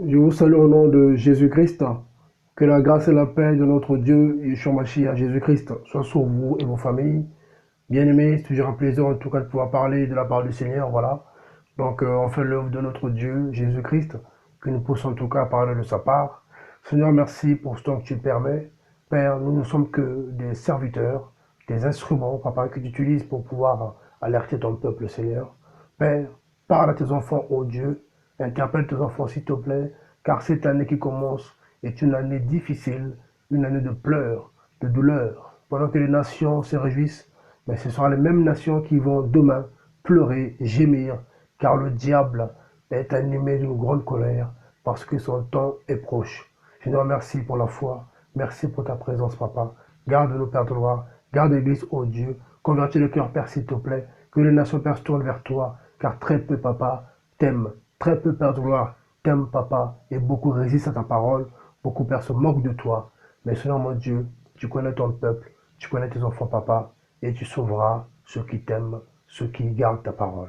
Je vous salue au nom de Jésus-Christ. Que la grâce et la paix de notre Dieu, Yeshua Mashiach, Jésus-Christ, soient sur vous et vos familles. Bien-aimés, c'est toujours un plaisir en tout cas de pouvoir parler de la part du Seigneur, voilà. Donc, on fait l'œuvre de notre Dieu, Jésus-Christ, que nous puissions en tout cas parler de sa part. Seigneur, merci pour ce temps que tu permets. Père, nous ne sommes que des serviteurs, des instruments, Papa, que tu utilises pour pouvoir alerter ton peuple, Seigneur. Père, parle à tes enfants, ô Dieu, interpelle tes enfants, s'il te plaît, car cette année qui commence est une année difficile, une année de pleurs, de douleurs. Pendant que les nations se réjouissent, mais ce sera les mêmes nations qui vont demain pleurer, gémir, car le diable est animé d'une grande colère, parce que son temps est proche. Je te remercie pour la foi, merci pour ta présence, Papa. Garde-nous, Père de gloire, garde l'Église, ô Dieu. Convertis le cœur, Père, s'il te plaît, que les nations, Père, se tournent vers toi, car très peu, Papa, t'aiment. Très peu, Père de gloire, t'aiment, Papa, et beaucoup résistent à ta parole. Beaucoup, Père, se moquent de toi. Mais Seigneur, mon Dieu, tu connais ton peuple, tu connais tes enfants, Papa, et tu sauveras ceux qui t'aiment, ceux qui gardent ta parole.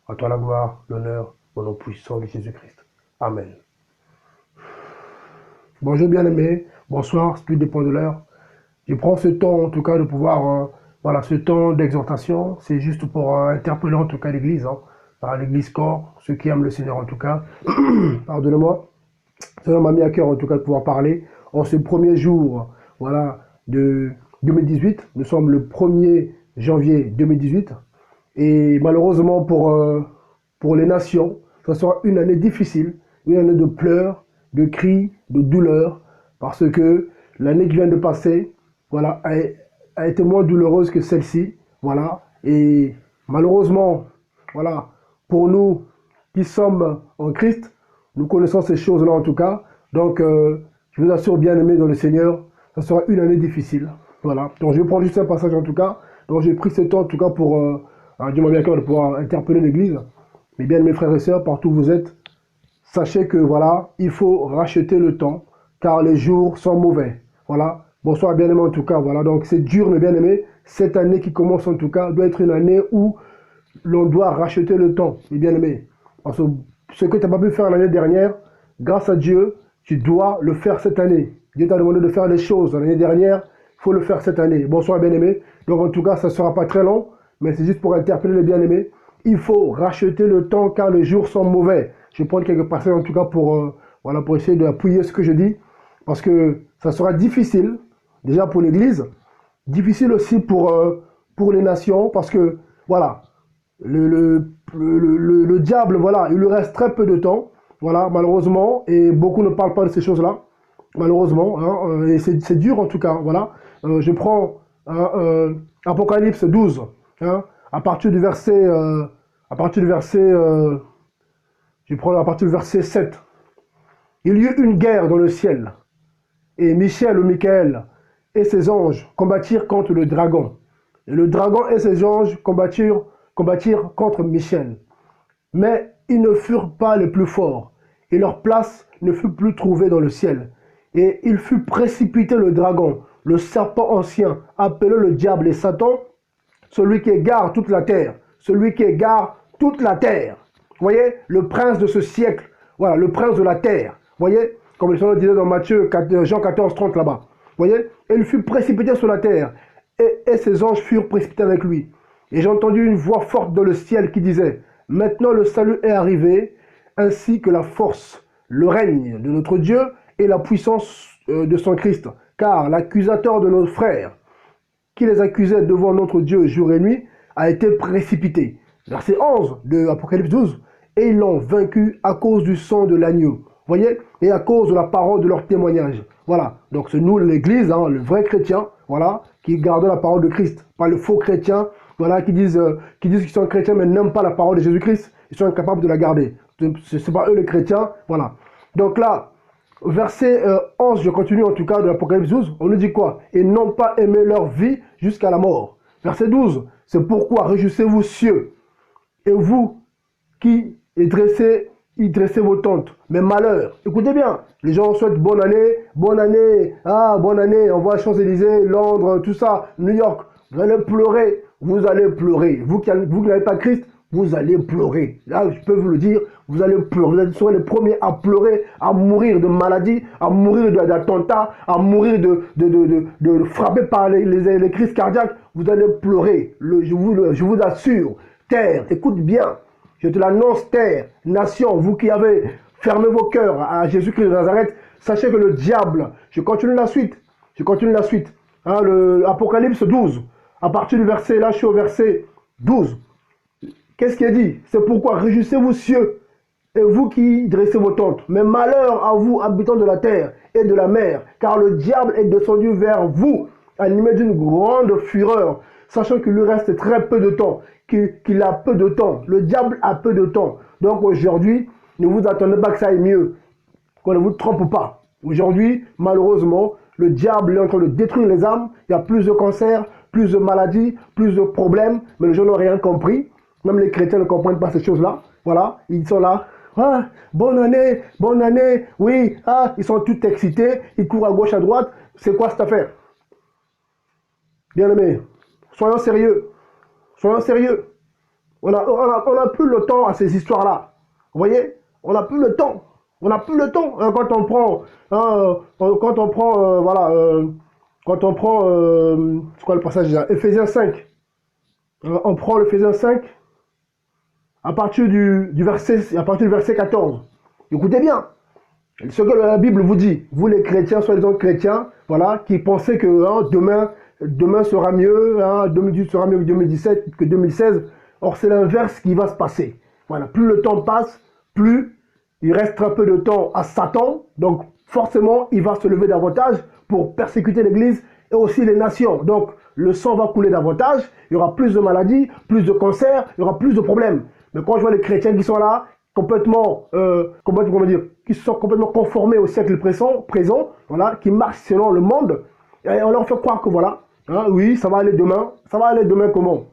À toi la gloire, l'honneur, au nom puissant de Jésus-Christ. Amen. Bonjour bien-aimés, bonsoir, tout dépend de l'heure. Je prends ce temps en tout cas de pouvoir, voilà, ce temps d'exhortation, c'est juste pour interpeller en tout cas l'Église, hein, par l'Église corps, ceux qui aiment le Seigneur en tout cas. Pardonnez-moi, ça m'a mis à cœur en tout cas de pouvoir parler en ce premier jour, voilà, de 2018. Nous sommes le 1er janvier 2018 et malheureusement pour les nations, ça sera une année difficile, une année de pleurs, de cris, de douleurs, parce que l'année qui vient de passer, voilà, a été moins douloureuse que celle-ci, voilà, et malheureusement, voilà, pour nous qui sommes en Christ, nous connaissons ces choses-là en tout cas, donc je vous assure, bien aimé dans le Seigneur, ça sera une année difficile, voilà, donc je vais prendre juste un passage en tout cas, donc j'ai pris ce temps en tout cas pour, Dieu m'a bien cœur de pouvoir interpeller l'Église, mais bien mes frères et sœurs, partout où vous êtes, sachez que voilà, il faut racheter le temps, car les jours sont mauvais. Voilà. Bonsoir bien-aimés en tout cas. Voilà. Donc c'est dur mais bien-aimés. Cette année qui commence en tout cas doit être une année où l'on doit racheter le temps, mes bien-aimés. Parce que ce que tu n'as pas pu faire l'année dernière, grâce à Dieu, tu dois le faire cette année. Dieu t'a demandé de faire les choses l'année dernière, il faut le faire cette année. Bonsoir bien-aimés. Donc en tout cas, ça ne sera pas très long, mais c'est juste pour interpeller les bien-aimés. Il faut racheter le temps car les jours sont mauvais. Je vais prendre quelques passages en tout cas pour, voilà, pour essayer d'appuyer ce que je dis. Parce que ça sera difficile, déjà pour l'Église, difficile aussi pour les nations, parce que, voilà, le diable, voilà, il lui reste très peu de temps, voilà, malheureusement, et beaucoup ne parlent pas de ces choses-là, malheureusement, hein, et c'est dur en tout cas, voilà. Je prends Apocalypse 12, hein, à partir du verset, à partir du verset, je prends à partir du verset 7. Il y eut une guerre dans le ciel, et Michel ou Michael et ses anges combattirent contre le dragon. Et le dragon et ses anges combattirent contre Michel. Mais ils ne furent pas les plus forts, et leur place ne fut plus trouvée dans le ciel. Et il fut précipité le dragon, le serpent ancien, appelé le diable et Satan, celui qui égare toute la terre, celui qui égare toute la terre. Vous voyez, le prince de ce siècle, voilà, le prince de la terre. Vous voyez, comme le Seigneur disait dans Jean 14, 30 là-bas. Vous voyez, et il fut précipité sur la terre, et ses anges furent précipités avec lui. Et j'ai entendu une voix forte dans le ciel qui disait, maintenant le salut est arrivé, ainsi que la force, le règne de notre Dieu et la puissance de son Christ. Car l'accusateur de nos frères, qui les accusait devant notre Dieu jour et nuit, a été précipité. Verset 11 de Apocalypse 12. Et ils l'ont vaincu à cause du sang de l'agneau. Voyez, et à cause de la parole de leur témoignage. Voilà. Donc c'est nous l'Église, hein, le vrai chrétien, voilà, qui garde la parole de Christ, pas le faux chrétien, voilà, qui disent qu'ils sont chrétiens mais n'aiment pas la parole de Jésus-Christ. Ils sont incapables de la garder. C'est pas eux les chrétiens, voilà. Donc là, verset 11, je continue en tout cas de l'Apocalypse 12, on nous dit quoi? Et n'ont pas aimé leur vie jusqu'à la mort. Verset 12, c'est pourquoi réjouissez-vous cieux, et vous qui y dressez vos tentes. Mais malheur, écoutez bien, les gens souhaitent bonne année, ah bonne année, on voit Champs-Élysées, Londres, tout ça, New York, vous allez pleurer, vous allez pleurer. Vous qui n'avez pas Christ, vous allez pleurer. Là, je peux vous le dire, vous allez pleurer. Vous serez les premiers à pleurer, à mourir de maladie, à mourir d'attentats, à mourir de frapper par les crises cardiaques. Vous allez pleurer. Je vous assure. Terre, écoute bien. Je te l'annonce, terre, nation, vous qui avez fermé vos cœurs à Jésus-Christ de Nazareth, sachez que le diable, je continue la suite. Hein, Apocalypse 12, à partir du verset, là je suis au verset 12. Qu'est-ce qu'il dit? C'est pourquoi réjouissez-vous cieux, et vous qui dressez vos tentes. Mais malheur à vous, habitants de la terre et de la mer, car le diable est descendu vers vous, animé d'une grande fureur, sachant qu'il lui reste très peu de temps, qu'il a peu de temps. Le diable a peu de temps. Donc aujourd'hui, ne vous attendez pas que ça aille mieux, qu'on ne vous trompe pas. Aujourd'hui, malheureusement, le diable est en train de détruire les âmes. Il y a plus de cancers, plus de maladies, plus de problèmes, mais les gens n'ont rien compris. Même les chrétiens ne comprennent pas ces choses-là. Voilà, ils sont là. Ah, bonne année, oui, ah, ils sont tous excités, ils courent à gauche, à droite. C'est quoi cette affaire? Bien aimé, soyons sérieux. Soyons sérieux. On a plus le temps à ces histoires-là. Vous voyez? On n'a plus le temps. On n'a plus le temps. Quand on prend, voilà, quand on prend, c'est quoi le passage déjà? Éphésiens 5. On prend l'Éphésiens 5 à partir du verset 14. Écoutez bien. Ce que la Bible vous dit, vous les chrétiens, soi-disant chrétiens, voilà, qui pensez que demain sera mieux, 2018 sera mieux que 2017, que 2016. Or, c'est l'inverse qui va se passer. Voilà, plus le temps passe, plus il reste très peu de temps à Satan. Donc, forcément, il va se lever davantage pour persécuter l'Église et aussi les nations. Donc, le sang va couler davantage, il y aura plus de maladies, plus de cancers, il y aura plus de problèmes. Mais quand je vois les chrétiens qui sont là, complètement, qui se sont complètement conformés au siècle présent, voilà, qui marchent selon le monde, et on leur fait croire que voilà, oui, ça va aller demain. Ça va aller demain comment?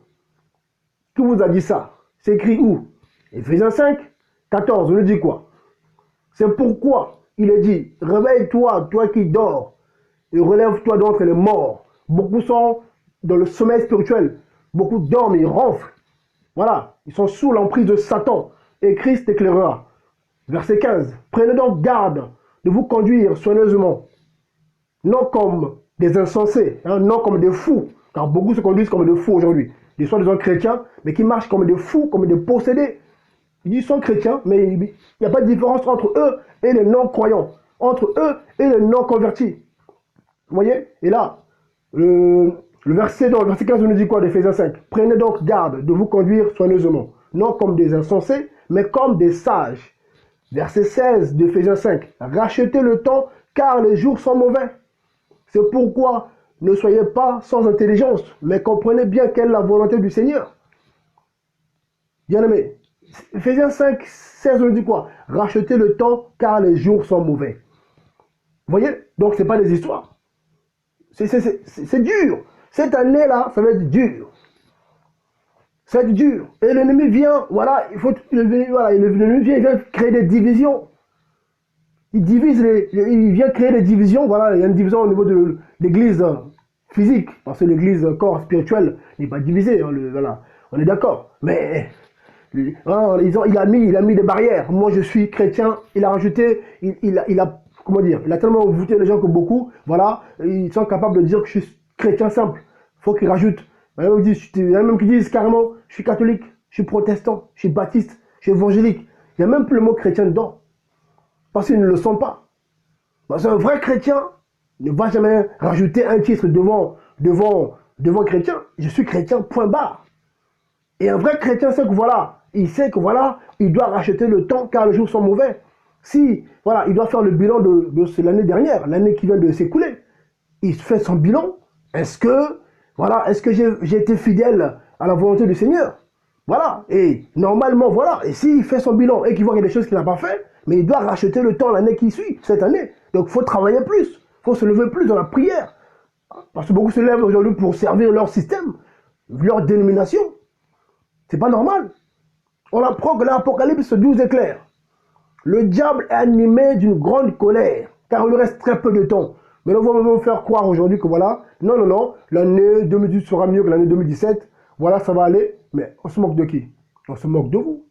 Qui vous a dit ça? C'est écrit où? Éphésiens 5, 14, on nous dit quoi? C'est pourquoi il est dit, réveille-toi, toi qui dors, et relève-toi d'entre les morts. Beaucoup sont dans le sommeil spirituel. Beaucoup dorment, ils ronflent. Voilà, ils sont sous l'emprise de Satan. Et Christ éclairera. Verset 15. Prenez donc garde de vous conduire soigneusement, non comme des insensés, non comme des fous, car beaucoup se conduisent comme des fous aujourd'hui. Des soi-disant chrétiens, mais qui marchent comme des fous, comme des possédés. Ils sont chrétiens, mais il n'y a pas de différence entre eux et les non-croyants, entre eux et les non-convertis. Vous voyez? Et là, le verset 15 nous dit quoi d'Éphésiens 5? Prenez donc garde de vous conduire soigneusement, non comme des insensés, mais comme des sages. Verset 16 d'Éphésiens 5. Rachetez le temps, car les jours sont mauvais. C'est pourquoi ne soyez pas sans intelligence, mais comprenez bien quelle est la volonté du Seigneur. Bien-aimé, Éphésiens 5, 16 nous dit quoi? Rachetez le temps, car les jours sont mauvais. Vous voyez? Donc, ce n'est pas des histoires. C'est dur. Cette année-là, ça va être dur. Ça va être dur. Et l'ennemi vient, voilà, l'ennemi vient créer des divisions. Il vient créer des divisions, voilà, il y a une division au niveau de l'église physique, parce que l'église corps spirituel n'est pas divisée, voilà, on est d'accord. Mais il a mis des barrières. Moi je suis chrétien, il a rajouté, il a tellement envoûté les gens que beaucoup, voilà, ils sont capables de dire que je suis chrétien simple. Il faut qu'ils rajoutent. Il y en a même qui disent carrément, je suis catholique, je suis protestant, je suis baptiste, je suis évangélique. Il n'y a même plus le mot chrétien dedans. Parce qu'ils ne le sont pas. Parce qu'un vrai chrétien ne va jamais rajouter un titre devant chrétien. Je suis chrétien, point barre. Et un vrai chrétien sait que voilà, il sait que voilà, il doit racheter le temps car les jours sont mauvais. Si, voilà, il doit faire le bilan de l'année dernière, l'année qui vient de s'écouler. Il fait son bilan. Est-ce que j'ai été fidèle à la volonté du Seigneur? Voilà. Et normalement, voilà. Et s'il fait son bilan et qu'il voit qu'il y a des choses qu'il n'a pas fait, mais il doit racheter le temps l'année qui suit, cette année. Donc il faut travailler plus. Il faut se lever plus dans la prière. Parce que beaucoup se lèvent aujourd'hui pour servir leur système, leur dénomination. C'est pas normal. On apprend que l'Apocalypse 12 est clair. Le diable est animé d'une grande colère, car il lui reste très peu de temps. Mais on va me faire croire aujourd'hui que voilà, non, l'année 2018 sera mieux que l'année 2017. Voilà, ça va aller. Mais on se moque de qui? On se moque de vous.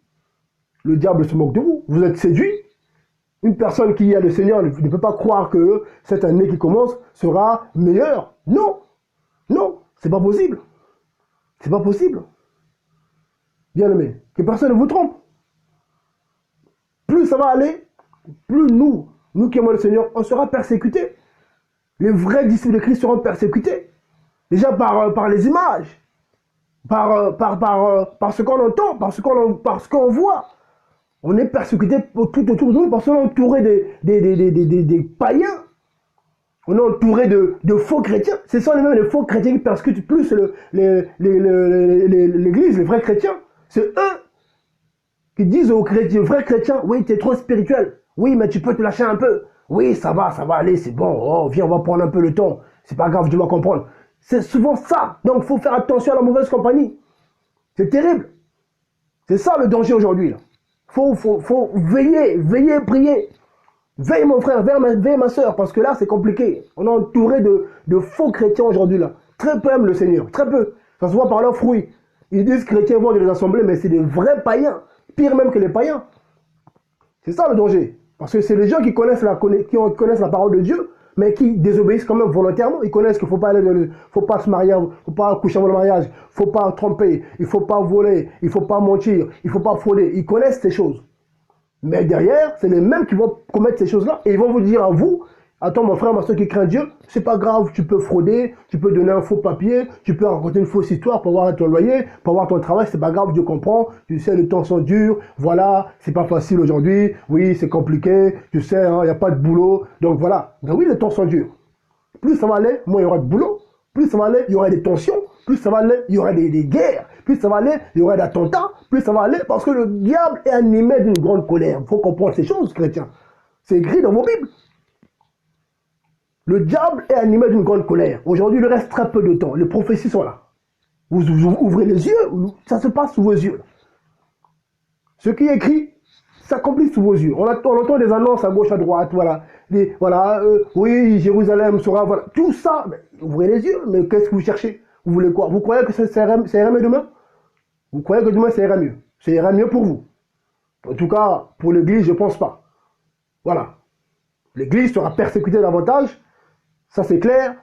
Le diable se moque de vous. Vous êtes séduit. Une personne qui a le Seigneur ne peut pas croire que cette année qui commence sera meilleure. Non. Non, c'est pas possible. C'est pas possible. Bien aimé, que personne ne vous trompe. Plus ça va aller, plus nous qui aimons le Seigneur, on sera persécutés. Les vrais disciples de Christ seront persécutés. Déjà par les images, par ce qu'on entend, par ce qu'on voit. On est persécuté tout autour de nous parce qu'on est entouré des païens. On est entouré de faux chrétiens. Ce sont les faux chrétiens qui persécutent plus l'Église, les vrais chrétiens. C'est eux qui disent aux vrais chrétiens, oui, tu es trop spirituel. Oui, mais tu peux te lâcher un peu. Oui, ça va aller, c'est bon. Oh, viens, on va prendre un peu le temps. C'est pas grave, tu vas comprendre. C'est souvent ça. Donc, il faut faire attention à la mauvaise compagnie. C'est terrible. C'est ça le danger aujourd'hui. Faut veiller, prier. Veille mon frère, veille ma soeur, parce que là c'est compliqué. On est entouré de faux chrétiens aujourd'hui là. Très peu aiment le Seigneur, très peu. Ça se voit par leurs fruits. Ils disent que chrétiens vont dans les assemblées, mais c'est des vrais païens. Pire même que les païens. C'est ça le danger. Parce que c'est les gens qui connaissent la parole de Dieu, mais qui désobéissent quand même volontairement. Ils connaissent qu'il ne faut pas se marier, il ne faut pas coucher avant le mariage, il ne faut pas tromper, il ne faut pas voler, il ne faut pas mentir, il ne faut pas frauder. Ils connaissent ces choses. Mais derrière, c'est les mêmes qui vont commettre ces choses-là. Et ils vont vous dire à vous, attends mon frère, ma soeur qui craint Dieu, c'est pas grave, tu peux frauder, tu peux donner un faux papier, tu peux raconter une fausse histoire pour avoir ton loyer, pour avoir ton travail, c'est pas grave, Dieu comprend, tu sais, les temps sont durs, voilà, c'est pas facile aujourd'hui, oui, c'est compliqué, tu sais, il n'y a pas de boulot, donc voilà. Ben oui, les temps sont durs. Plus ça va aller, moins il y aura de boulot, plus ça va aller, il y aura des tensions, plus ça va aller, il y aura des guerres, plus ça va aller, il y aura des attentats, plus ça va aller, parce que le diable est animé d'une grande colère. Il faut comprendre ces choses, chrétiens. C'est écrit dans vos Bibles. Le diable est animé d'une grande colère. Aujourd'hui, il reste très peu de temps. Les prophéties sont là. Vous ouvrez les yeux, ça se passe sous vos yeux. Ce qui est écrit s'accomplit sous vos yeux. On entend des annonces à gauche, à droite, voilà. Oui, Jérusalem sera, voilà. Tout ça, ouvrez les yeux, mais qu'est-ce que vous cherchez? Vous voulez quoi? Vous croyez que ça ira mieux demain? Vous croyez que demain ça ira mieux? Ça ira mieux pour vous. En tout cas, pour l'Église, je ne pense pas. Voilà. L'Église sera persécutée davantage. Ça, c'est clair.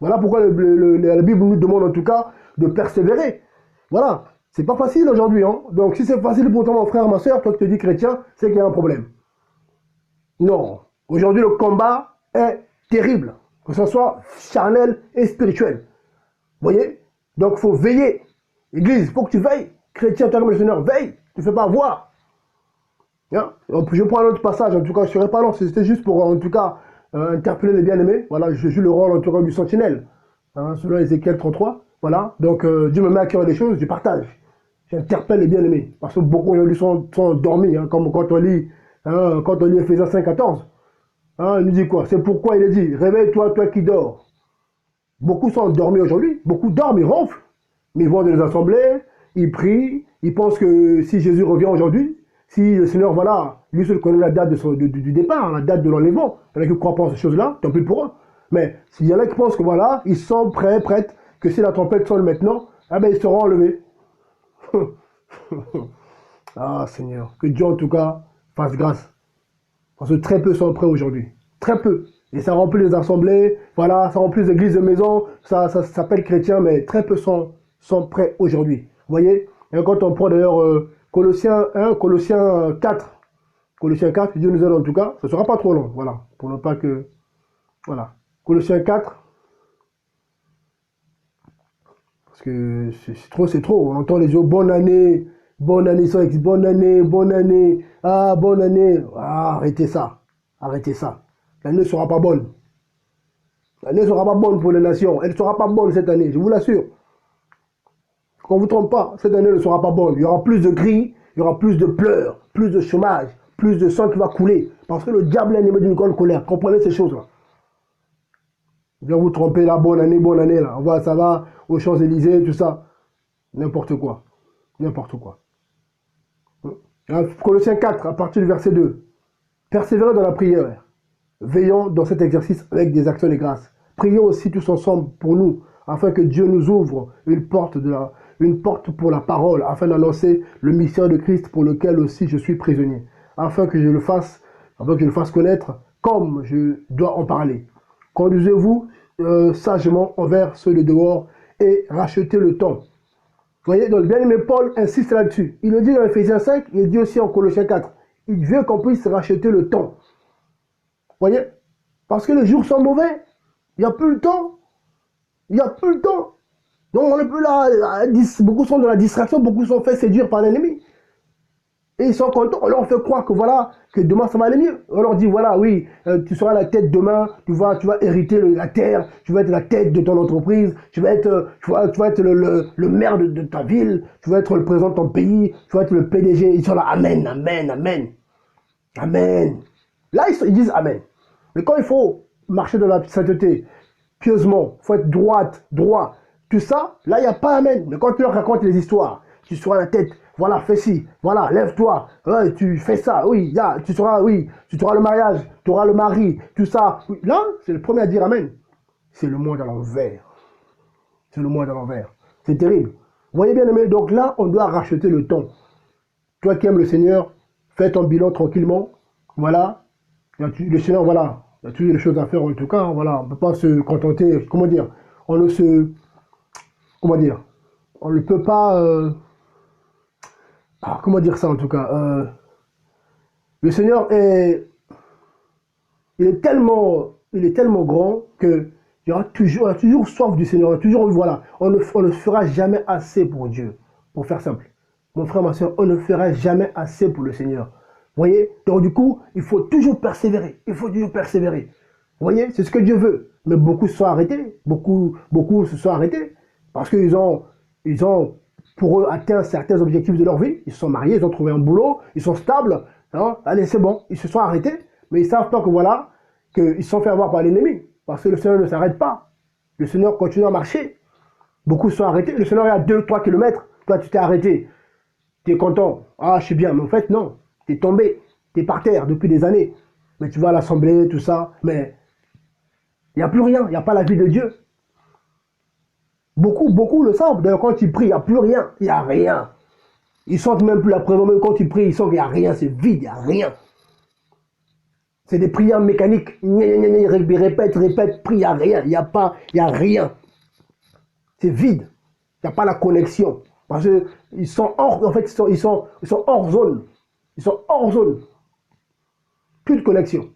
Voilà pourquoi la Bible nous demande en tout cas de persévérer. Voilà. C'est pas facile aujourd'hui. Hein. Donc, si c'est facile pour toi, mon frère, ma soeur, toi qui te dis chrétien, c'est qu'il y a un problème. Non. Aujourd'hui, le combat est terrible. Que ce soit charnel et spirituel. Vous voyez? Donc, il faut veiller. Église, il faut que tu veilles. Chrétien, toi comme le Seigneur, veille. Tu ne fais pas avoir. Hein? Je prends un autre passage. En tout cas, je ne serai pas long. C'était juste pour, en tout cas, interpeller les bien-aimés. Voilà, je joue le rôle, en tout cas, du sentinelle. Hein, selon Ézéchiel 33. Voilà. Donc, Dieu me met à cœur des choses, je partage. J'interpelle les bien-aimés. Parce que beaucoup aujourd'hui sont endormis. Hein, comme quand on lit Ephésiens 5, 14. Hein, il nous dit quoi? C'est pourquoi il est dit, réveille-toi, toi qui dors. Beaucoup sont endormis aujourd'hui. Beaucoup dorment, ils ronflent. Mais ils vont dans les assemblées, ils prient, ils pensent que si Jésus revient aujourd'hui, si le Seigneur, voilà, lui seul connaît la date du départ, la date de l'enlèvement, il y en a qui ne croient pas en ces choses-là, tant pis pour eux. Mais s'il y en a qui pensent que voilà, ils sont prêtes, que si la trompette sonne maintenant, eh ben, ils seront enlevés. Ah Seigneur, que Dieu en tout cas fasse grâce. Parce que très peu sont prêts aujourd'hui. Très peu. Et ça remplit les assemblées, voilà, ça remplit les églises de maison, ça s'appelle chrétien, mais très peu sont prêts aujourd'hui. Vous voyez? Et quand on prend d'ailleurs Colossiens 1, Colossiens 4, Colossiens 4, Dieu nous aide en tout cas, ce ne sera pas trop long, voilà, pour ne pas que... Voilà. Colossiens 4, parce que c'est trop, on entend les gens, bonne année, bonne année, bonne année, ah, bonne année, ah, arrêtez ça, l'année ne sera pas bonne. L'année ne sera pas bonne pour les nations, elle ne sera pas bonne cette année, je vous l'assure. Qu'on ne vous trompe pas, cette année ne sera pas bonne. Il y aura plus de cris, il y aura plus de pleurs, plus de chômage, plus de sang qui va couler. Parce que le diable est animé d'une grande colère. Comprenez ces choses-là. Viens vous tromper là, bonne année là. Ça va aux Champs-Élysées, tout ça. N'importe quoi. N'importe quoi. Colossiens 4, à partir du verset 2. Persévérez dans la prière. Veillons dans cet exercice avec des actions de grâce. Prions aussi tous ensemble pour nous, afin que Dieu nous ouvre une porte une porte pour la parole, afin d'annoncer le mystère de Christ pour lequel aussi je suis prisonnier, afin que je le fasse, connaître comme je dois en parler. Conduisez-vous sagement envers ceux de dehors et rachetez le temps. Vous voyez, donc le bien-aimé Paul insiste là-dessus. Il le dit dans Ephésiens 5, il le dit aussi en Colossiens 4. Il veut qu'on puisse racheter le temps. Vous voyez? Parce que les jours sont mauvais. Il n'y a plus le temps. Il n'y a plus le temps. Donc on n'est plus là. Beaucoup sont dans la distraction, beaucoup sont fait séduire par l'ennemi. Et ils sont contents. On leur fait croire que voilà, que demain ça va aller mieux. On leur dit voilà, oui, tu seras la tête demain, tu vas hériter la terre, tu vas être la tête de ton entreprise, tu vas être le maire de ta ville, tu vas être le président de ton pays, tu vas être le PDG. Ils sont là, amen, amen, amen. Amen. Là, ils disent amen. Mais quand il faut marcher dans la sainteté, pieusement, il faut être droit, tout ça, là, il n'y a pas amen. Mais quand tu leur racontes les histoires, tu seras la tête, voilà, fais ci, voilà, lève-toi, ouais, tu fais ça, oui, là, tu auras le mariage, tu auras le mari, tout ça. Oui. Là, c'est le premier à dire amen. C'est le monde à l'envers. C'est le monde à l'envers. C'est terrible. Vous voyez bien, aimé, donc là, on doit racheter le temps. Toi qui aimes le Seigneur, fais ton bilan tranquillement. Voilà. Le Seigneur, voilà. Il y a toujours des choses à faire en tout cas. Voilà. On ne peut pas se contenter. Comment dire? On ne se. Comment dire? On ne peut pas. Comment dire ça en tout cas? Le Seigneur est. Il est tellement grand que il y aura toujours soif du Seigneur. Voilà. On ne fera jamais assez pour Dieu. Pour faire simple. Mon frère, ma soeur, on ne fera jamais assez pour le Seigneur. Vous voyez? Donc du coup, il faut toujours persévérer. Il faut toujours persévérer. Vous voyez? C'est ce que Dieu veut. Mais beaucoup se sont arrêtés. Beaucoup se sont arrêtés. Parce qu'ils ont, pour eux, atteint certains objectifs de leur vie. Ils se sont mariés, ils ont trouvé un boulot, ils sont stables. Hein? Allez, c'est bon. Ils se sont arrêtés. Mais ils ne savent pas que voilà, qu'ils se sont fait avoir par l'ennemi. Parce que le Seigneur ne s'arrête pas. Le Seigneur continue à marcher. Beaucoup se sont arrêtés. Le Seigneur est à 2-3 kilomètres. Toi, tu t'es arrêté. Tu es content. Ah, je suis bien. Mais en fait, non. Tu es tombé. Tu es par terre depuis des années. Mais tu vas à l'assemblée, tout ça. Mais il n'y a plus rien. Il n'y a pas la vie de Dieu. Beaucoup le savent. D'ailleurs, quand ils prient, il n'y a plus rien. Il n'y a rien. Ils sentent même plus la présence. Même quand ils prient, ils sentent qu'il n'y a rien. C'est vide. Il n'y a rien. C'est des prières mécaniques. Ils répètent, prient. Il n'y a rien. Il n'y a rien. C'est vide. Il n'y a pas la connexion. Parce qu'ils sont hors, en fait, ils sont hors zone. Ils sont hors zone. Plus de connexion.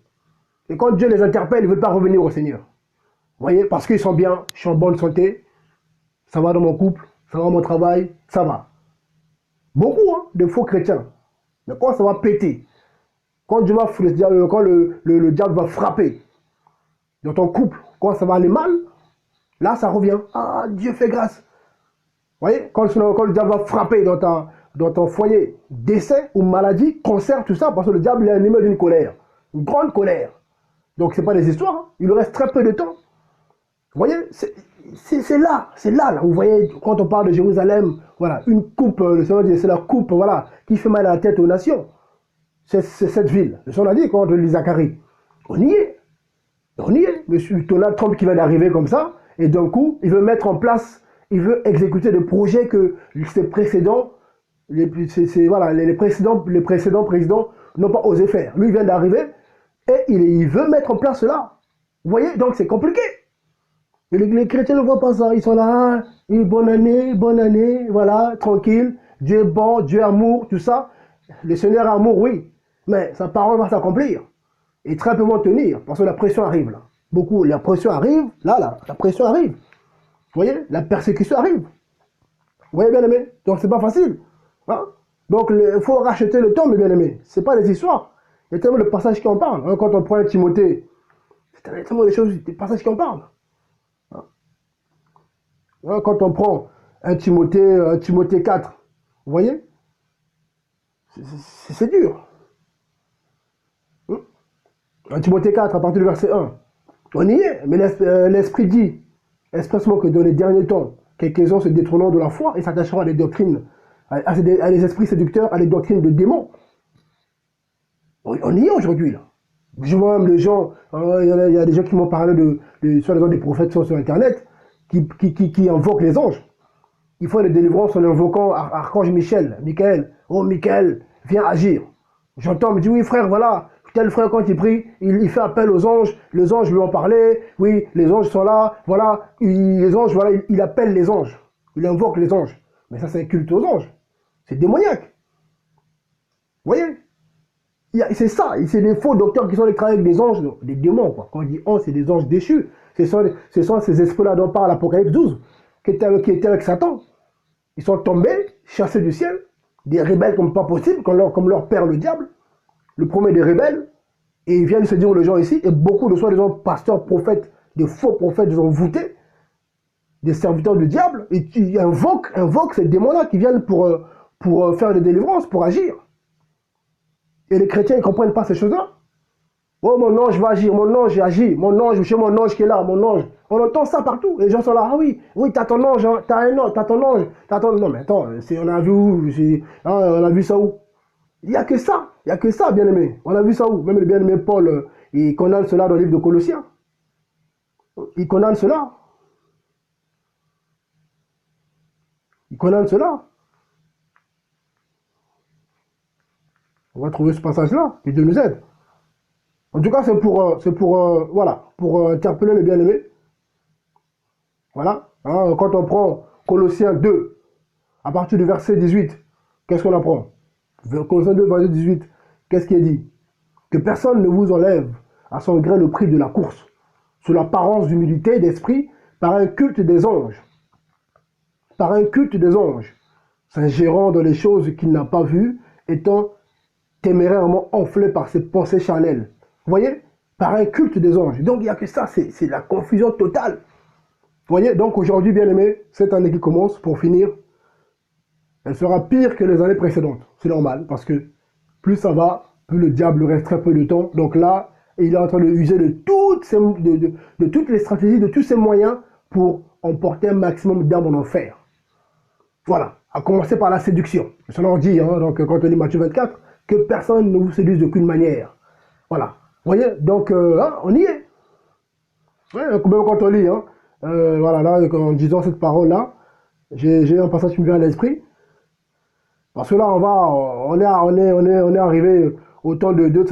Et quand Dieu les interpelle, ils ne veulent pas revenir au Seigneur. Vous voyez, parce qu'ils sont bien, je suis en bonne santé, ça va dans mon couple, ça va dans mon travail, ça va. Beaucoup de faux chrétiens. Mais quand ça va péter, quand, le diable va frapper dans ton couple, quand ça va aller mal, là ça revient. Ah, Dieu fait grâce. Vous voyez, quand le diable va frapper dans ton foyer, décès ou maladie, cancer, tout ça, parce que le diable est animé d'une colère, une grande colère. Donc ce n'est pas des histoires, hein. Il lui reste très peu de temps. Vous voyez, c'est là, vous voyez, quand on parle de Jérusalem, voilà, une coupe, le Seigneur dit, c'est la coupe, voilà, qui fait mal à la tête aux nations. C'est cette ville. Le Seigneur a dit, quand on lit Zacharie, on y est. Monsieur Donald Trump qui vient d'arriver comme ça, et d'un coup, il veut mettre en place, il veut exécuter des projets que ses précédents, les précédents présidents n'ont pas osé faire. Lui, il vient d'arriver, et il veut mettre en place cela. Vous voyez, donc c'est compliqué. Mais les chrétiens ne voient pas ça. Ils sont là, bonne année, voilà, tranquille. Dieu est bon, Dieu est amour, tout ça. Le Seigneur est amour, oui. Mais sa parole va s'accomplir. Et très peu vont tenir, parce que la pression arrive là. Beaucoup, la pression arrive, là, la pression arrive. Vous voyez, la persécution arrive. Vous voyez, bien aimé? Donc c'est pas facile. Hein? Donc il faut racheter le temps, mes bien aimés. C'est pas des histoires. Il y a tellement de passages qui en parlent. Hein? Quand on prend un Timothée, c'est tellement des passages qui en parlent. Quand on prend un Timothée 4, vous voyez, c'est dur. Un Timothée 4, à partir du verset 1, on y est, mais l'Esprit dit expressement que dans les derniers temps, quelques-uns se détourneront de la foi et s'attacheront à des doctrines, à des esprits séducteurs, à des doctrines de démons. On y est aujourd'hui, là. Je vois même les gens, il y a des gens qui m'ont parlé de soi-disant des prophètes sur Internet, qui invoquent les anges. ils font des délivrances en invoquant Archange Michel, Michael. Oh, Michael, viens agir. J'entends, me dit, oui, frère, voilà, tel frère, quand il prie, il fait appel aux anges, les anges lui ont parlé, oui, les anges sont là, voilà, les anges, voilà, il appelle les anges, il invoque les anges. Mais ça, c'est un culte aux anges. C'est démoniaque. Vous voyez? C'est ça, c'est des faux docteurs qui sont allés travailler avec des anges, des démons, quoi. Quand on dit anges, c'est des anges déchus. Ce sont ces esprits-là dont parle l'Apocalypse 12, qui étaient avec Satan. Ils sont tombés, chassés du ciel, des rebelles comme pas possible, comme leur père le diable, le premier des rebelles, et ils viennent se dire aux gens ici, et beaucoup de soi-disant pasteurs, prophètes, des faux prophètes, ils ont voûté, des serviteurs du diable, et ils invoquent ces démons-là qui viennent pour faire des délivrances, pour agir. Et les chrétiens, ils ne comprennent pas ces choses-là. Oh, mon ange va agir, mon ange agit, mon ange, chez mon ange qui est là, mon ange. On entend ça partout. Les gens sont là, ah oui, oui, t'as ton ange, hein, t'as un ange, t'as ton ange, t'as ton... Non, mais attends, on a vu où, on a vu ça où? Il n'y a que ça, bien aimé. On a vu ça où? Même le bien aimé Paul, il condamne cela dans le livre de Colossiens. Il condamne cela. Il condamne cela. On va trouver ce passage-là, que Dieu nous aide. En tout cas, voilà, pour interpeller le bien-aimé. Voilà. Hein, quand on prend Colossiens 2, à partir du verset 18, qu'est-ce qu'on apprend? Colossiens 2, verset 18, qu'est-ce qui est dit? Que personne ne vous enlève à son gré le prix de la course, sous l'apparence d'humilité d'esprit, par un culte des anges. Par un culte des anges, s'ingérant dans les choses qu'il n'a pas vues, étant témérairement enflé par ses pensées charnelles. Vous voyez? Par un culte des anges. Donc il n'y a que ça, c'est la confusion totale. Vous voyez? Donc aujourd'hui, bien aimé, cette année qui commence, pour finir, elle sera pire que les années précédentes. C'est normal, parce que plus ça va, plus le diable reste très peu de temps. Donc là, il est en train de user de toutes les stratégies, de tous ses moyens pour emporter un maximum d'âmes en enfer. Voilà, à commencer par la séduction. Ça leur dit, hein, donc quand on lit Matthieu 24, que personne ne vous séduise d'aucune manière. Voilà. Vous voyez, donc hein, on y est. Ouais, même quand on lit, hein, voilà, là, en disant cette parole-là, j'ai un passage qui me vient à l'esprit. Parce que là, on est arrivé au temps de 2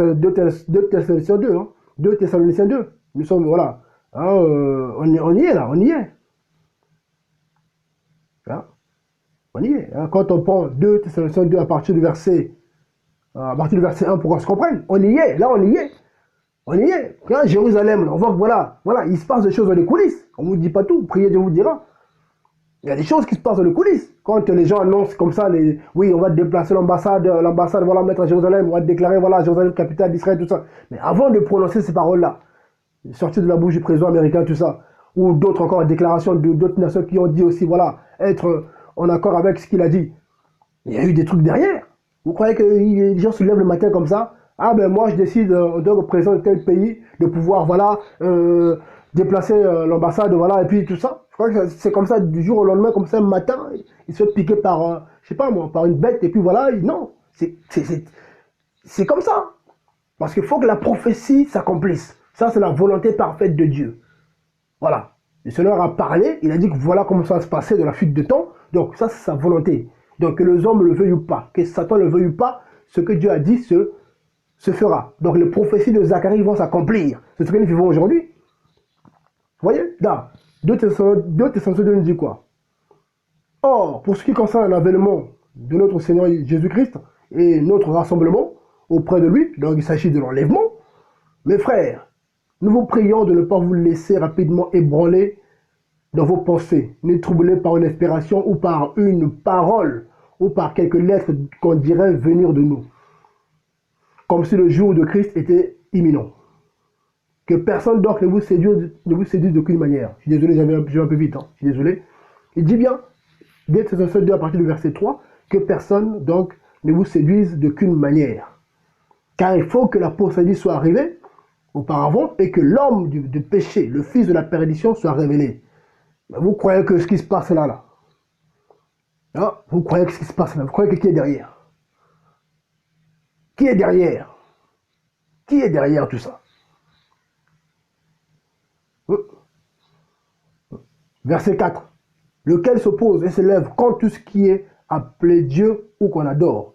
Thessaloniciens 2. Hein, 2 Thessaloniciens 2. Nous sommes, voilà. Hein, on y est là, on y est. Hein, on y est. Hein, quand on prend 2 Thessaloniciens 2 à partir du verset 1 pour qu'on se comprenne, on y est, là on y est. On y est. Quand Jérusalem, là, on voit que voilà, il se passe des choses dans les coulisses. On ne vous dit pas tout, priez, Dieu vous dira. Il y a des choses qui se passent dans les coulisses. Quand les gens annoncent comme ça, oui, on va déplacer l'ambassade, voilà, mettre à Jérusalem, on va déclarer, voilà, Jérusalem, capitale d'Israël, tout ça. Mais avant de prononcer ces paroles-là, sorties de la bouche du président américain, tout ça, ou d'autres encore, déclarations d'autres nations qui ont dit aussi, voilà, être en accord avec ce qu'il a dit, il y a eu des trucs derrière. Vous croyez que les gens se lèvent le matin comme ça? Ah ben moi je décide de représenter tel pays, de pouvoir voilà déplacer l'ambassade, voilà, et puis tout ça. Je crois que c'est comme ça du jour au lendemain, comme ça un matin, il se fait piquer par, je sais pas moi, par une bête, et puis voilà, non, c'est comme ça. Parce qu'il faut que la prophétie s'accomplisse. Ça c'est la volonté parfaite de Dieu. Voilà. Le Seigneur a parlé, il a dit que voilà comment ça va se passer de la fuite de temps, donc ça c'est sa volonté. Donc que les hommes le veuillent ou pas, que Satan le veuille ou pas, ce que Dieu a dit se fera. Donc les prophéties de Zacharie vont s'accomplir. C'est ce que nous vivons aujourd'hui. Vous voyez? Là, 2 Thessaloniciens nous dit quoi? Or, pour ce qui concerne l'avènement de notre Seigneur Jésus-Christ et notre rassemblement auprès de lui, donc il s'agit de l'enlèvement, mes frères, nous vous prions de ne pas vous laisser rapidement ébranler dans vos pensées, ni troubler par une inspiration ou par une parole ou par quelques lettres qu'on dirait venir de nous, comme si le jour de Christ était imminent. Que personne donc ne vous séduise d'aucune manière. Je suis désolé, j'ai un peu vite, hein. Je suis désolé. Il dit bien, dès Thessaloniciens 2 à partir du verset 3, que personne donc ne vous séduise d'aucune manière. Car il faut que l'apostasie soit arrivée auparavant et que l'homme du péché, le fils de la perdition, soit révélé. Mais vous croyez que ce qui se passe là, hein, vous croyez que ce qui se passe là, vous croyez que qui est derrière? Qui est derrière? Qui est derrière tout ça? Verset 4. lequel s'oppose et s'élève contre tout ce qui est appelé Dieu ou qu'on adore.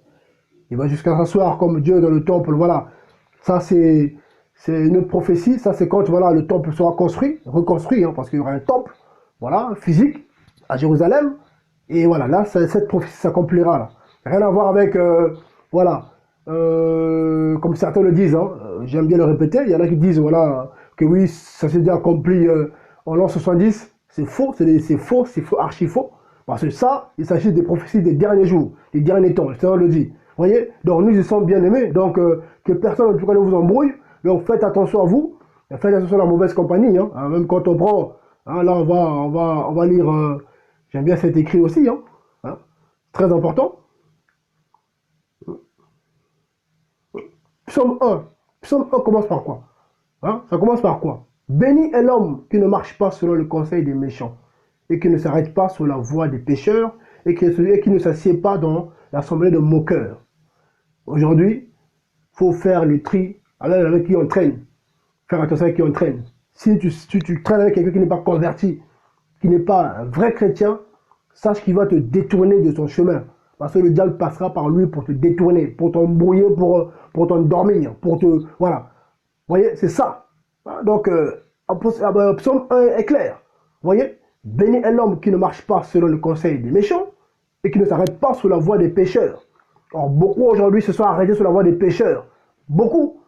Il va jusqu'à s'asseoir comme Dieu dans le temple, voilà. Ça, c'est une autre prophétie. Ça, c'est quand voilà, le temple sera construit, reconstruit, hein, parce qu'il y aura un temple, voilà, physique, à Jérusalem. Et voilà, là, cette prophétie s'accomplira. Là. Rien à voir avec, voilà, comme certains le disent, hein, j'aime bien le répéter. Il y en a qui disent, voilà, que oui, ça s'est déjà accompli en l'an 70. C'est faux, c'est faux, archi faux. Parce que ça, il s'agit des prophéties des derniers jours, des derniers temps. Le Seigneur le dit. Vous voyez? Donc nous, ils sont bien aimés. Donc que personne en tout cas ne vous embrouille. Donc faites attention à vous. Faites attention à la mauvaise compagnie. Hein. Même quand on prend, hein, là on va lire, j'aime bien cet écrit aussi. Hein. Hein. Très important. Psaume 1. Psaume 1 commence par quoi? Hein? Ça commence par quoi? Béni est l'homme qui ne marche pas selon le conseil des méchants et qui ne s'arrête pas sur la voie des pécheurs et qui ne s'assied pas dans l'assemblée de moqueurs. Aujourd'hui, il faut faire le tri avec qui on traîne. Faire attention avec qui on traîne. Si tu traînes avec quelqu'un qui n'est pas converti, qui n'est pas un vrai chrétien, sache qu'il va te détourner de son chemin. Parce que le diable passera par lui pour te détourner, pour t'embrouiller, pour t'endormir, pour te... Voilà. Vous voyez, c'est ça. Donc, Psaume 1 est clair. Vous voyez, béni est l'homme qui ne marche pas selon le conseil des méchants et qui ne s'arrête pas sur la voie des pécheurs. Or, beaucoup aujourd'hui se sont arrêtés sur la voie des pécheurs. Beaucoup.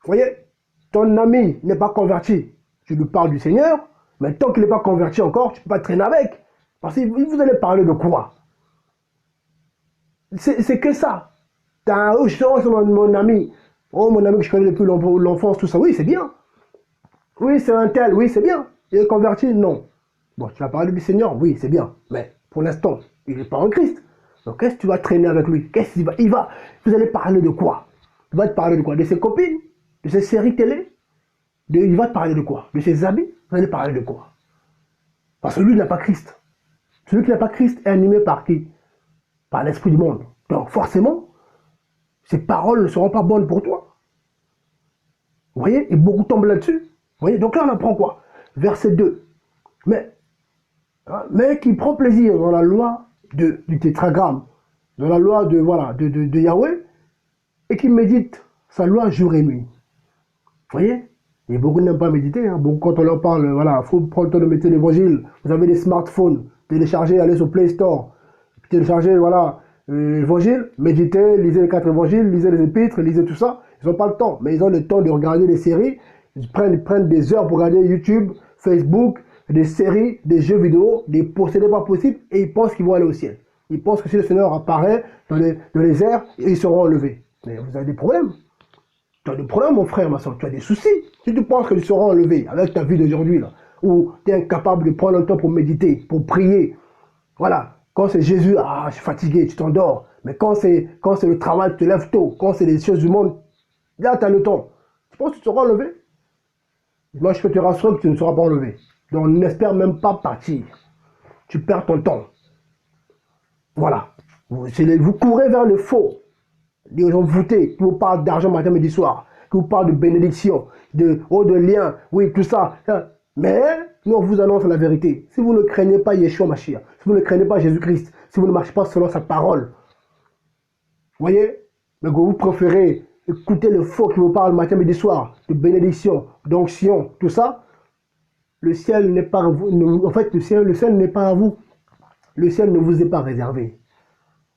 Vous voyez, ton ami n'est pas converti. Tu lui parles du Seigneur, mais tant qu'il n'est pas converti encore, tu ne peux pas traîner avec. Parce que vous allez parler de quoi? C'est que ça. Oh, c'est mon ami. Oh, mon ami que je connais depuis l'enfance, tout ça. Oui, c'est bien. Oui, c'est un tel. Oui, c'est bien. Il est converti? Non. Bon, tu vas parler du Seigneur? Oui, c'est bien. Mais pour l'instant, il n'est pas en Christ. Donc, qu'est-ce que tu vas traîner avec lui? Qu'est-ce qu'il va? Vous allez parler de quoi? Il va te parler de quoi? De ses copines? De ses séries télé? Il va te parler de quoi? De ses habits? Vous allez parler de quoi? Parce que lui, il n'a pas Christ. Celui qui n'a pas Christ est animé par qui? Par l'esprit du monde. Donc, forcément, ces paroles ne seront pas bonnes pour toi. Vous voyez? Et beaucoup tombent là-dessus. Vous voyez? Donc là, on apprend quoi? Verset 2. Mais qui prend plaisir dans la loi du tétragramme, dans la loi de Yahweh, et qui médite sa loi jour et nuit. Vous voyez? Et beaucoup n'aiment pas méditer. Hein. Beaucoup, quand on leur parle, voilà, il faut prendre le temps de mettre l'évangile. Vous avez des smartphones, téléchargez, allez sur Play Store, téléchargez, voilà, l'évangile, méditez, lisez les 4 évangiles, lisez les épîtres, lisez tout ça. Ils n'ont pas le temps, mais ils ont le temps de regarder des séries. Ils prennent des heures pour regarder YouTube, Facebook, des séries, des jeux vidéo, des possédés pas possibles, et ils pensent qu'ils vont aller au ciel. Ils pensent que si le Seigneur apparaît dans les airs, ils seront enlevés. Mais vous avez des problèmes. Tu as des problèmes, mon frère, ma soeur, tu as des soucis. Si tu penses que tu seras enlevé avec ta vie d'aujourd'hui, là, où tu es incapable de prendre un temps pour méditer, pour prier, voilà, quand c'est Jésus, ah, je suis fatigué, tu t'endors. Mais quand c'est le travail, tu te lèves tôt, quand c'est les choses du monde, là, tu as le temps. Tu penses que tu seras enlevé? Moi, je peux te rassurer que tu ne seras pas enlevé. Donc, n'espère même pas partir. Tu perds ton temps. Voilà. Vous courez vers le faux. Les gens voûtés, qui vous parlent d'argent matin, midi, soir, qui vous parlent de bénédiction, de liens, oui, tout ça. Mais nous, on vous annonce la vérité. Si vous ne craignez pas Yeshua Mashiach, si vous ne craignez pas Jésus-Christ, si vous ne marchez pas selon sa parole, vous voyez, mais que vous préférez écouter le faux qui vous parle matin, midi, soir, de bénédiction, d'onction, tout ça, le ciel n'est pas à vous. En fait, le ciel n'est pas à vous. Le ciel ne vous est pas réservé.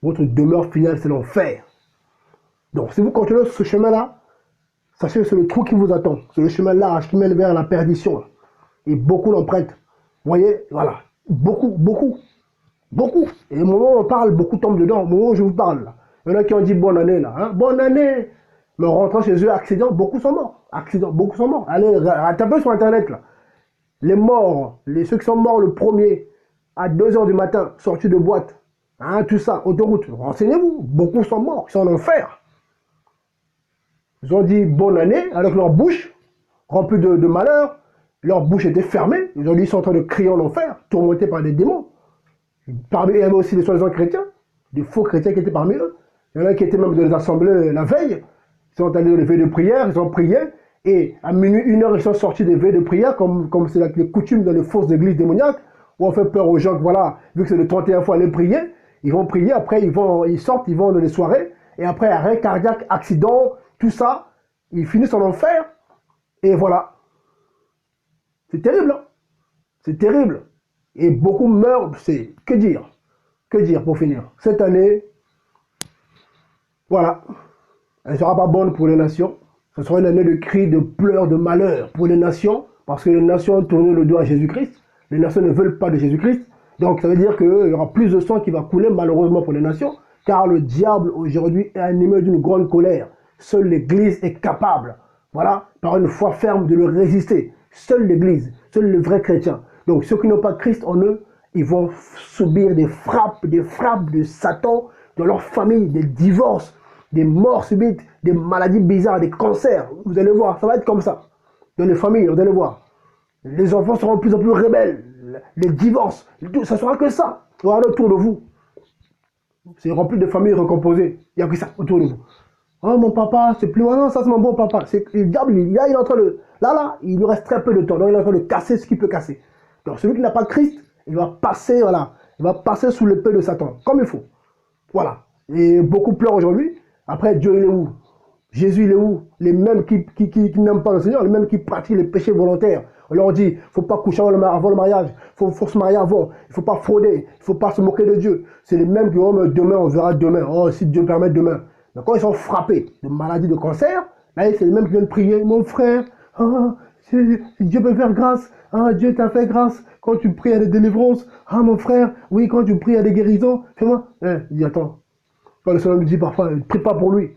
Votre demeure finale, c'est l'enfer. Donc, si vous continuez sur ce chemin-là, sachez que c'est le trou qui vous attend. C'est le chemin large qui mène vers la perdition. Et beaucoup l'empruntent. Vous voyez, voilà. Beaucoup, beaucoup, beaucoup. Et au moment où on parle, beaucoup tombent dedans. Au moment où je vous parle, là. Il y en a qui ont dit bonne année, là. Hein? Bonne année. Mais en rentrant chez eux, accident, beaucoup sont morts. Accident, beaucoup sont morts. Allez, tapez sur Internet, là. Les morts, ceux qui sont morts le premier, à 2 h du matin, sortis de boîte. Hein, tout ça, autoroute. Renseignez-vous. Beaucoup sont morts. Ils sont en enfer. Ils ont dit bonne année avec leur bouche remplie de malheur. Leur bouche était fermée. Ils ont dit qu'ils sont en train de crier en enfer, tourmentés par des démons. Parmi eux, il y avait aussi des soi-disant chrétiens, des faux chrétiens qui étaient parmi eux. Il y en a qui étaient même dans les assemblées la veille. Ils sont allés dans les veilles de prière, ils ont prié. Et à minuit, 1 h, ils sont sortis des veilles de prière, comme c'est la coutume dans les fausses églises démoniaques. où on fait peur aux gens, que voilà, vu que c'est le 31 fois aller prier, ils vont prier, après ils sortent, ils vont dans les soirées, et après arrêt cardiaque, accident, tout ça, ils finissent en enfer, et voilà. C'est terrible, hein? C'est terrible. Et beaucoup meurent, c'est, que dire pour finir? Cette année, voilà, elle ne sera pas bonne pour les nations. Ce sera une année de cris, de pleurs, de malheur pour les nations, parce que les nations ont tourné le dos à Jésus-Christ. Les nations ne veulent pas de Jésus-Christ. Donc ça veut dire qu'il y aura plus de sang qui va couler malheureusement pour les nations, car le diable aujourd'hui est animé d'une grande colère. Seule l'Église est capable, voilà, par une foi ferme de le résister. Seule l'Église, seul le vrai chrétien. Donc ceux qui n'ont pas Christ en eux, ils vont subir des frappes de Satan dans leur famille, des divorces, des morts subites, des maladies bizarres, des cancers. Vous allez voir, ça va être comme ça. Dans les familles, vous allez voir. Les enfants seront de plus en plus rebelles. Les divorces, ça sera que ça. Regardez autour de vous. C'est rempli de familles recomposées. Il n'y a que ça autour de vous. Oh, mon papa, c'est plus maintenant, ça c'est mon bon papa. Le diable, il est en train de. Là, il lui reste très peu de temps. Donc il est en train de casser ce qu'il peut casser. Donc celui qui n'a pas Christ, il va passer, voilà. Il va passer sous l'épée de Satan, comme il faut. Voilà. Et beaucoup pleurent aujourd'hui. Après, Dieu, il est où? Jésus, il est où? Les mêmes qui n'aiment pas le Seigneur, les mêmes qui pratiquent les péchés volontaires. On leur dit, il ne faut pas coucher avant le mariage, il faut se marier avant, il ne faut pas frauder, il ne faut pas se moquer de Dieu. C'est les mêmes qui vont, demain, on verra demain, oh, si Dieu permet demain. Mais quand ils sont frappés de maladies, de cancer, là, c'est les mêmes qui viennent prier, mon frère, ah, Dieu peut faire grâce, ah, Dieu t'a fait grâce quand tu pries à des délivrances, ah, mon frère, oui, quand tu pries à des guérisons, fais-moi. Il dit, attends, quand le Seigneur me dit parfois, ne prie pas pour lui,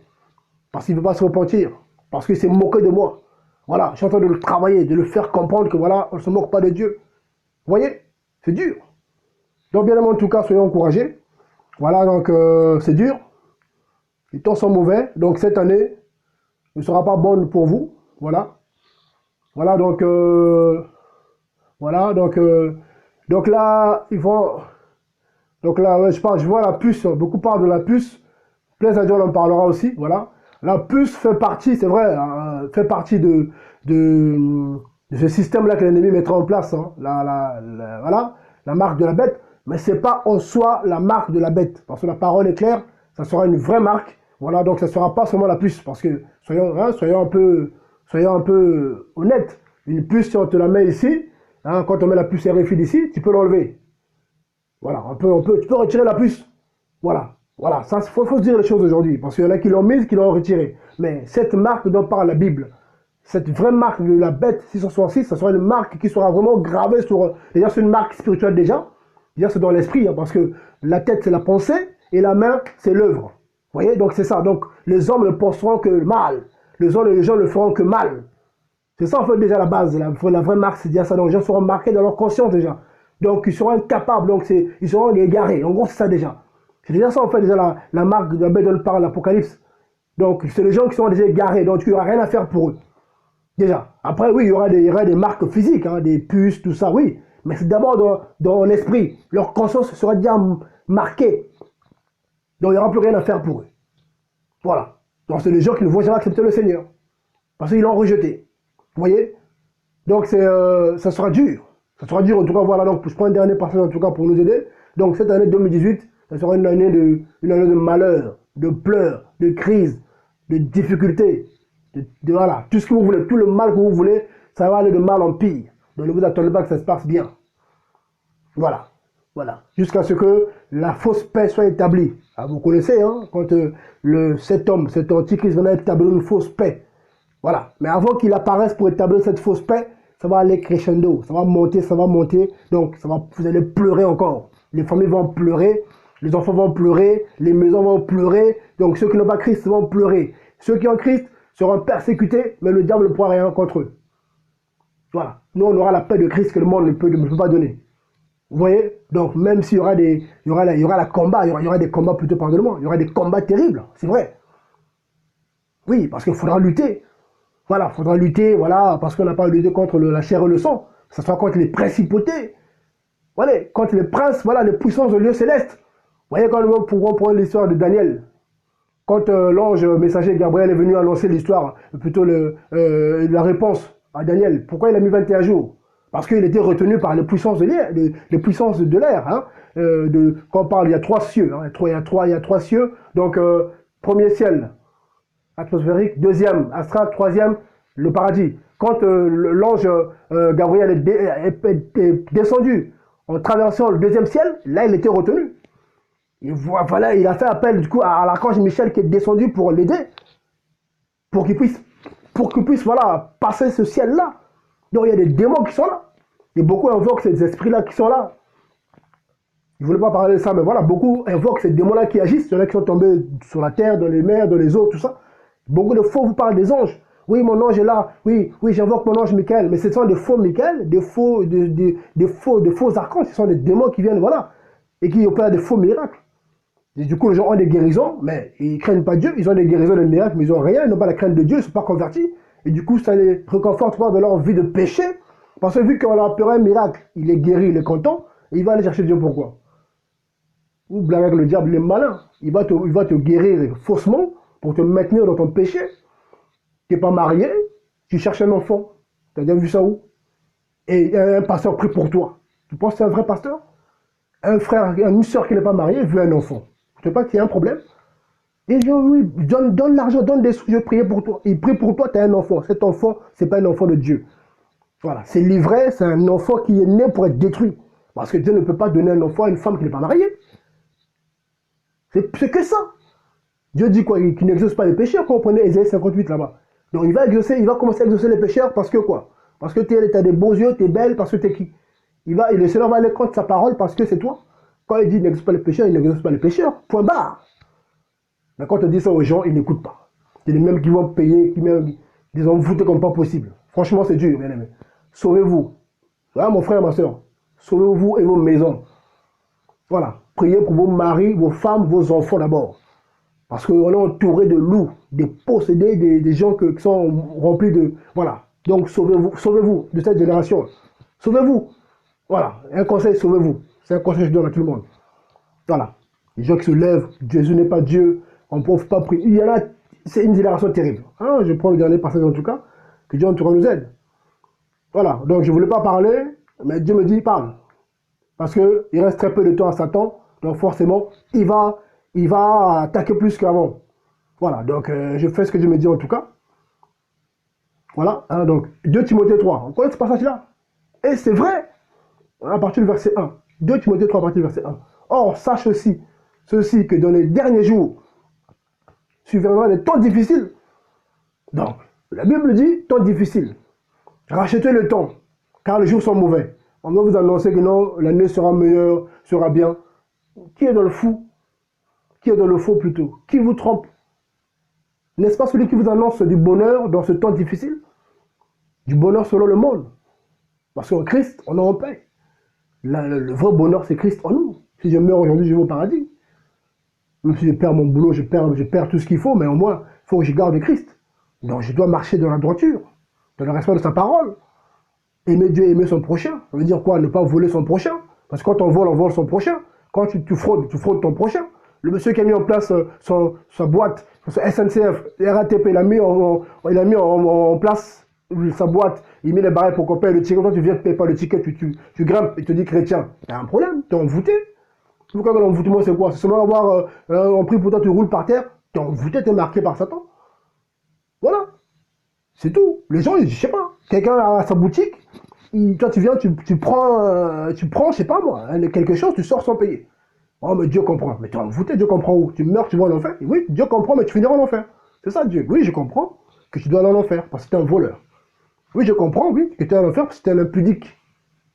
parce qu'il ne veut pas se repentir, parce qu'il s'est moqué de moi. Voilà, je suis en train de le travailler, de le faire comprendre que voilà, on ne se moque pas de Dieu. Vous voyez, c'est dur. Donc bien évidemment, en tout cas, soyons encouragés. Voilà, donc c'est dur. Les temps sont mauvais, donc cette année ne sera pas bonne pour vous. Voilà. Voilà, donc là, ils vont. Donc là, ouais, je vois la puce, beaucoup parlent de la puce. Blaise Dieu, on en parlera aussi, voilà. La puce fait partie, c'est vrai, fait partie de ce système-là que l'ennemi mettra en place, hein, voilà, la marque de la bête, mais ce n'est pas en soi la marque de la bête, parce que la parole est claire, ça sera une vraie marque, voilà, donc ça ne sera pas seulement la puce, parce que, soyons un peu honnêtes, une puce, si on te la met ici, hein, quand on met la puce RFID ici, tu peux l'enlever, voilà, tu peux retirer la puce, voilà. Voilà, ça, faut se dire les choses aujourd'hui, parce qu'il y en a qui l'ont mise, qui l'ont retirée. Mais cette marque dont parle la Bible, cette vraie marque de la bête 666, ça sera une marque qui sera vraiment gravée sur... Déjà, c'est une marque spirituelle déjà. Déjà, c'est dans l'esprit, hein, parce que la tête, c'est la pensée, et la main, c'est l'œuvre. Vous voyez, donc c'est ça. Donc, les hommes ne penseront que mal. Les gens ne feront que mal. C'est ça, en fait, déjà, la base. La vraie marque, c'est déjà ça. Donc, les gens seront marqués dans leur conscience, déjà. Donc, ils seront incapables. Donc, ils seront égarés. En gros, c'est ça, déjà. C'est déjà ça, en fait, déjà la marque de la bête dont parle l'Apocalypse. Donc, c'est les gens qui sont déjà égarés, donc il n'y aura rien à faire pour eux. Déjà. Après, oui, il y aura des marques physiques, hein, des puces, tout ça, oui. Mais c'est d'abord dans l'esprit. Leur conscience sera déjà marquée. Donc, il n'y aura plus rien à faire pour eux. Voilà. Donc, c'est les gens qui ne vont jamais accepter le Seigneur. Parce qu'ils l'ont rejeté. Vous voyez? Donc, ça sera dur. Ça sera dur, en tout cas, voilà. Donc, je prends un dernier passage, en tout cas, pour nous aider. Donc, cette année 2018, ça sera une année de malheur, de pleurs, de crise, de difficultés, voilà, tout ce que vous voulez, tout le mal que vous voulez, ça va aller de mal en pire. Donc ne vous attendez pas que ça se passe bien. Voilà, voilà. Jusqu'à ce que la fausse paix soit établie. Ah, vous connaissez, hein, quand cet antichrist va établir une fausse paix. Voilà. Mais avant qu'il apparaisse pour établir cette fausse paix, ça va aller crescendo, ça va monter, donc vous allez pleurer encore. Les familles vont pleurer, les enfants vont pleurer, les maisons vont pleurer, donc ceux qui n'ont pas Christ vont pleurer. Ceux qui ont Christ seront persécutés, mais le diable ne pourra rien contre eux. Voilà. Nous, on aura la paix de Christ que le monde ne peut pas donner. Vous voyez? Donc, même s'il y aura des combats plutôt, pardonnez-moi, il y aura des combats terribles, c'est vrai. Oui, parce qu'il faudra lutter. Voilà, il faudra lutter, voilà, parce qu'on n'a pas lutté contre la chair et le sang. Ça sera contre les principautés. Voilà, contre les princes, voilà, les puissances de lieu céleste. Vous voyez, quand nous pouvons prendre l'histoire de Daniel, quand l'ange messager Gabriel est venu annoncer l'histoire, plutôt la réponse à Daniel, pourquoi il a mis 21 jours? Parce qu'il était retenu par les puissances de l'air, les puissances de l'air. Hein. Quand on parle, il y a trois cieux. Hein. Il y a trois cieux. Donc, premier ciel, atmosphérique. Deuxième, astral. Troisième, le paradis. Quand l'ange Gabriel est descendu en traversant le deuxième ciel, là, il était retenu. Voilà, il a fait appel du coup à l'archange Michel qui est descendu pour l'aider, pour qu'il puisse, voilà, passer ce ciel-là. Donc il y a des démons qui sont là. Et beaucoup invoquent ces esprits-là qui sont là. Je ne voulais pas parler de ça, mais voilà, beaucoup invoquent ces démons-là qui agissent. Il y en a qui sont tombés sur la terre, dans les mers, dans les eaux, tout ça. Beaucoup de faux vous parlent des anges. Oui, mon ange est là. Oui, oui, j'invoque mon ange Michael. Mais ce sont des faux Michael, des faux archanges. Ce sont des démons qui viennent, voilà, et qui opèrent des faux miracles. Et du coup, les gens ont des guérisons, mais ils ne craignent pas Dieu. Ils ont des guérisons, des miracles, mais ils n'ont rien. Ils n'ont pas la crainte de Dieu. Ils ne sont pas convertis. Et du coup, ça les réconforte dans leur vie de péché. Parce que vu qu'on leur appelle un miracle, il est guéri, il est content. Et il va aller chercher Dieu pourquoi? Ou blague avec le diable, il est malin. Il va te guérir faussement pour te maintenir dans ton péché. Tu n'es pas marié, tu cherches un enfant. Tu as déjà vu ça où? Et un pasteur prie pour toi. Tu penses que c'est un vrai pasteur? Un frère, une soeur qui n'est pas mariée veut un enfant. Je ne sais pas qu'il y a un problème. Et je oui, donne l'argent, donne des sous, je prie pour toi. Il prie pour toi, tu as un enfant. Cet enfant, ce n'est pas un enfant de Dieu. Voilà, c'est l'ivraie, c'est un enfant qui est né pour être détruit. Parce que Dieu ne peut pas donner un enfant à une femme qui n'est pas mariée. C'est que ça. Dieu dit quoi? Qu'il n'exauce pas les pécheurs, quand on prenait Ésaïe 58 là-bas. Donc il va commencer à exaucer les pécheurs parce que quoi? Parce que tu as des beaux yeux, tu es belle, parce que tu es qui? Et le Seigneur va aller contre sa parole parce que c'est toi. Quand il dit n'exauce pas les pécheurs, il n'exauce pas les pécheurs. Point barre. Mais quand on dit ça aux gens, ils n'écoutent pas. C'est les mêmes qui vont payer, ils ont foutu comme pas possible. Franchement, c'est Dieu, bien aimé. Sauvez-vous. Voilà, mon frère, ma soeur. Sauvez-vous et vos maisons. Voilà. Priez pour vos maris, vos femmes, vos enfants d'abord. Parce qu'on est entouré de loups, des possédés, des gens qui sont remplis de... Voilà. Donc, sauvez-vous de cette génération. Sauvez-vous. Voilà. Un conseil, sauvez-vous. C'est un conseil que je donne à tout le monde. Voilà. Les gens qui se lèvent, Jésus n'est pas Dieu, on ne peut pas prier. Il y en a, c'est une génération terrible. Hein, je prends le dernier passage en tout cas, que Dieu en tout cas nous aide. Voilà, donc je ne voulais pas parler, mais Dieu me dit, parle. Parce qu'il reste très peu de temps à Satan, donc forcément, il va attaquer plus qu'avant. Voilà, donc je fais ce que Dieu me dit en tout cas. Voilà, hein, donc 2 Timothée 3, on connaît ce passage-là. Et c'est vrai, à partir du verset 1. 2 Timothée 3 à partir du verset 1. Or, sache aussi, ceci que dans les derniers jours, surviendront des temps difficiles. Donc, la Bible dit, temps difficiles. Rachetez le temps, car les jours sont mauvais. On va vous annoncer que non, l'année sera meilleure, sera bien. Qui est dans le fou? Qui est dans le faux plutôt? Qui vous trompe? N'est-ce pas celui qui vous annonce du bonheur dans ce temps difficile? Du bonheur selon le monde. Parce qu'en Christ, on est en paix. Le vrai bonheur, c'est Christ en nous. Si je meurs aujourd'hui, je vais au paradis. Même si je perds mon boulot, je perds tout ce qu'il faut, mais au moins, il faut que je garde Christ. Donc je dois marcher dans la droiture, dans le respect de sa parole. Aimer Dieu, aimer son prochain. Ça veut dire quoi? Ne pas voler son prochain. Parce que quand on vole son prochain. Quand tu fraudes ton prochain. Le monsieur qui a mis en place sa boîte, son SNCF, RATP, il a mis en place sa boîte, il met les barrettes pour qu'on paye le ticket. Quand tu viens de payer pas le ticket, tu grimpes et tu dis chrétien. T'as un problème, t'es envoûté. Pourquoi l'envoûtement c'est quoi? C'est seulement avoir un prix pour toi, tu roules par terre, t'es envoûté, t'es marqué par Satan. Voilà. C'est tout. Les gens, je sais pas. Quelqu'un a sa boutique, toi tu viens, tu prends, je sais pas moi, quelque chose, tu sors sans payer. Oh mais Dieu comprend. Mais tu es envoûté, Dieu comprend où? Tu meurs, tu vas en enfer. Oui, Dieu comprend, mais tu finiras en enfer. C'est ça Dieu. Oui, je comprends que tu dois aller en enfer parce que tu es un voleur. Oui, je comprends, oui, que tu es en enfer parce que tu es un impudique.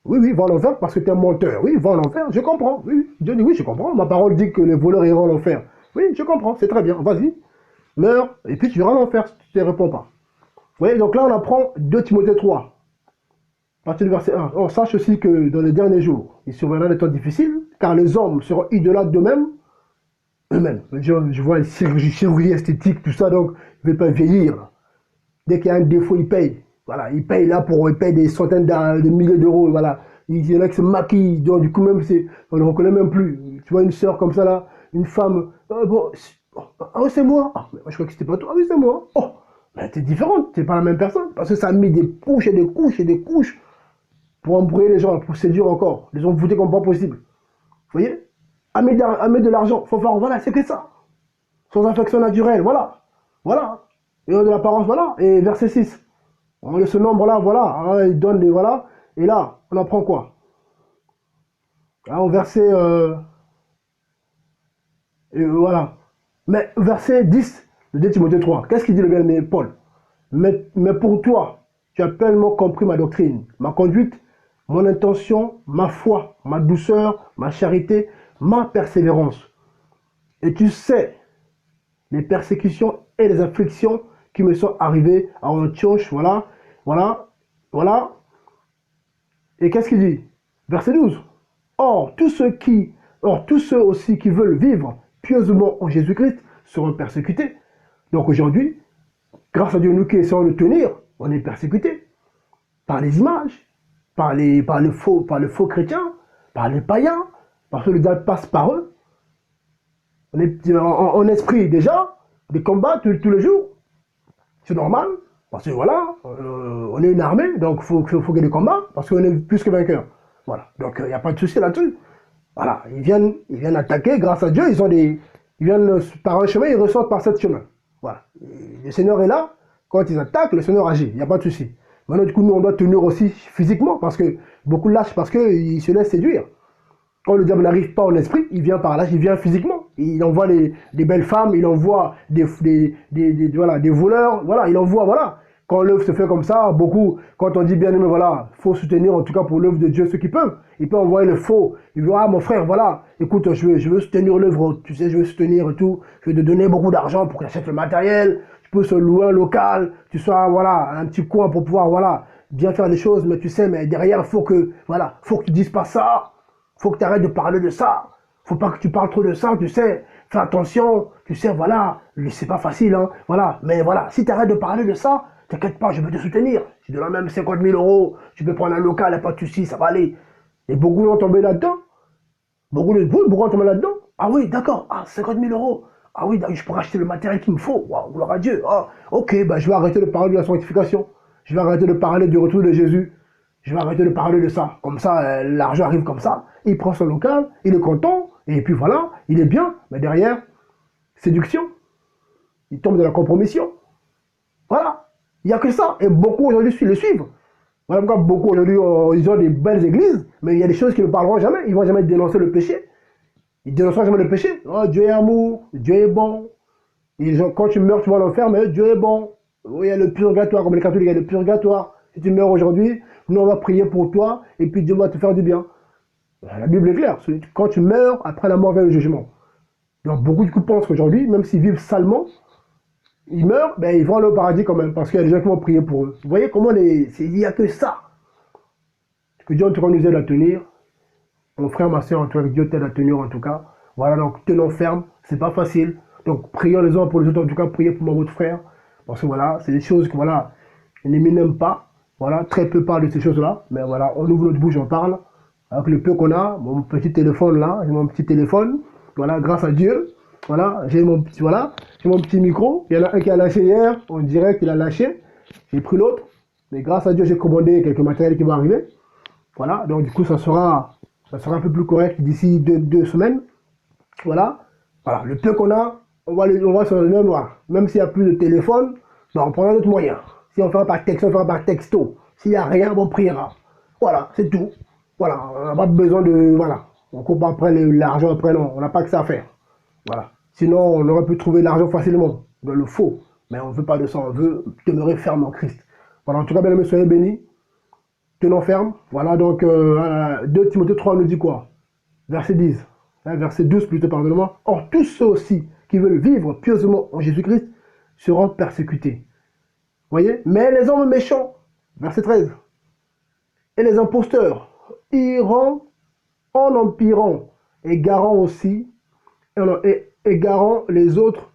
Oui, oui, va en enfer parce que tu es un menteur. Oui, va en enfer, je comprends. Oui, Dieu dit oui, je comprends. Ma parole dit que les voleurs iront en enfer. Oui, je comprends, c'est très bien. Vas-y, meurs, et puis tu iras en enfer si tu ne réponds pas. Vous voyez, donc là, on apprend 2 Timothée 3, à partir du verset 1. On sache aussi que dans les derniers jours, il surviendra des temps difficiles, car les hommes seront idolâtres d'eux-mêmes. Je vois une chirurgie esthétique, tout ça, donc ils ne veulent pas vieillir. Dès qu'il y a un défaut, ils payent. Voilà, ils payent là ils payent des centaines de milliers d'euros. Voilà. Il y en a qui se maquillent, donc du coup même on ne reconnaît même plus. Tu vois une soeur comme ça là, une femme, c'est moi. Ah, mais moi, je crois que c'était pas toi. Ah oui, c'est moi. Oh, mais t'es différente, t'es pas la même personne. Parce que ça a mis des couches et des couches et des couches. pour embrouiller les gens, pour séduire encore. Les ont foutus comme pas possible. Vous voyez? Amener de l'argent, faut faire, voilà, c'est que ça. Sans affection naturelle, voilà. Voilà. Et de l'apparence, voilà. Et verset 6. Ce nombre-là, voilà. Hein, il donne des, voilà. Et là, on apprend quoi? Hein, au verset, voilà. Mais verset 10 de 2 Timothée 3, qu'est-ce qu'il dit le bien-aimé Paul? Mais pour toi, tu as pleinement compris ma doctrine, ma conduite, mon intention, ma foi, ma douceur, ma charité, ma persévérance. Et tu sais les persécutions et les afflictions qui me sont arrivées à Antioche, voilà, voilà, voilà. Et qu'est-ce qu'il dit? Verset 12. Or, tous ceux aussi qui veulent vivre pieusement en Jésus-Christ seront persécutés. Donc aujourd'hui, grâce à Dieu, nous qui essayons de tenir, on est persécutés par les images, par le faux chrétiens, par les païens, parce que le diable passe par eux. On est en esprit déjà, des combats tous les jours. C'est normal, parce que voilà, on est une armée, donc il faut gagner des combats, parce qu'on est plus que vainqueurs. Voilà, donc il n'y a pas de souci là-dessus. Voilà, ils viennent attaquer, grâce à Dieu, ils viennent par un chemin, ils ressortent par ce chemin. Voilà, et le Seigneur est là, quand ils attaquent, le Seigneur agit, il n'y a pas de souci. Maintenant, du coup, nous, on doit tenir aussi physiquement, parce que beaucoup lâchent, parce qu'ils se laissent séduire. Quand le diable n'arrive pas en esprit, il vient par là, il vient physiquement. Il envoie des belles femmes, il envoie voilà, des voleurs, voilà, il envoie, voilà. Quand l'œuvre se fait comme ça, beaucoup, quand on dit bien aimé, voilà, il faut soutenir en tout cas pour l'œuvre de Dieu ceux qui peuvent. Il peut envoyer le faux. Il dit, ah mon frère, voilà, écoute, je veux soutenir l'œuvre, tu sais, je veux soutenir et tout. Je vais te donner beaucoup d'argent pour que tu achètes le matériel. Tu peux se louer un local, tu sois, voilà, un petit coin pour pouvoir, voilà, bien faire des choses, mais tu sais, mais derrière, il faut que, voilà, faut que tu dises pas ça. Faut que tu arrêtes de parler de ça. Faut pas que tu parles trop de ça, tu sais. Fais attention, tu sais, voilà. C'est pas facile, hein. Voilà. Mais voilà, si tu arrêtes de parler de ça, t'inquiète pas, je peux te soutenir. Si tu donnes même 50 000 euros, tu peux prendre un local, il n'y a pas de souci, ça va aller. Et beaucoup ont tombé là-dedans. Beaucoup ont tombé là-dedans. Ah oui, d'accord. Ah, 50 000 euros. Ah oui, je pourrais acheter le matériel qu'il me faut. Waouh, gloire à Dieu. Ah, ok, bah, je vais arrêter de parler de la sanctification. Je vais arrêter de parler du retour de Jésus. Je vais arrêter de parler de ça. Comme ça, l'argent arrive comme ça. Il prend son local, il est content, et puis voilà, il est bien. Mais derrière, séduction. Il tombe dans la compromission. Voilà. Il n'y a que ça. Et beaucoup aujourd'hui le suivent. Voilà pourquoi beaucoup aujourd'hui, ils ont des belles églises, mais il y a des choses qu'ils ne parleront jamais. Ils ne vont jamais dénoncer le péché. Ils ne dénonceront jamais le péché. Oh, Dieu est amour, Dieu est bon. Et quand tu meurs, tu vas l'enfer, mais Dieu est bon. Oui, il y a le purgatoire, comme les catholiques, il y a le purgatoire. Si tu meurs aujourd'hui, nous on va prier pour toi, et puis Dieu va te faire du bien. La Bible est claire. Quand tu meurs, après la mort vient le jugement. Donc beaucoup de gens pensent qu'aujourd'hui, même s'ils vivent salement, ils meurent, ben ils vont aller au paradis quand même, parce qu'il y a des gens qui vont prier pour eux. Vous voyez comment il n'y a que ça. Que Dieu nous aide à tenir. Mon frère, ma soeur, que Dieu t'aide à tenir en tout cas. Voilà, donc tenons ferme, c'est pas facile. Donc prions les uns pour les autres, en tout cas priez pour mon frère. Parce que voilà, c'est des choses que voilà, les n'aiment pas. Voilà, très peu parlent de ces choses-là. Mais voilà, on ouvre notre bouche, on parle. Avec le peu qu'on a, mon petit téléphone là, j'ai mon petit téléphone. Voilà, grâce à Dieu. Voilà, j'ai mon petit micro. Il y en a un qui a lâché hier, on dirait qu'il a lâché. J'ai pris l'autre. Mais grâce à Dieu, j'ai commandé quelques matériels qui vont arriver. Voilà, donc du coup, ça sera un peu plus correct d'ici 2 semaines. Voilà, voilà, le peu qu'on a, on va se le voir. Même s'il n'y a plus de téléphone, ben, on prendra d'autres moyens. Si on fera par texte, on fera par texto. S'il n'y a rien, on priera. Voilà, c'est tout. Voilà, on n'a pas besoin de... Voilà, on coupe après l'argent après, non, on n'a pas que ça à faire. Voilà. Sinon, on aurait pu trouver l'argent facilement, dans le faux. Mais on ne veut pas de ça, on veut demeurer ferme en Christ. Voilà, en tout cas, bien aimés, soyez bénis. Tenons ferme. Voilà, donc 2 Timothée 3 nous dit quoi? Verset 10. Verset 12 plutôt, pardonnez-moi. Or, tous ceux aussi qui veulent vivre pieusement en Jésus-Christ seront persécutés. Voyez? Mais les hommes méchants, verset 13, et les imposteurs iront en empirant, égarant aussi, et égarant les autres,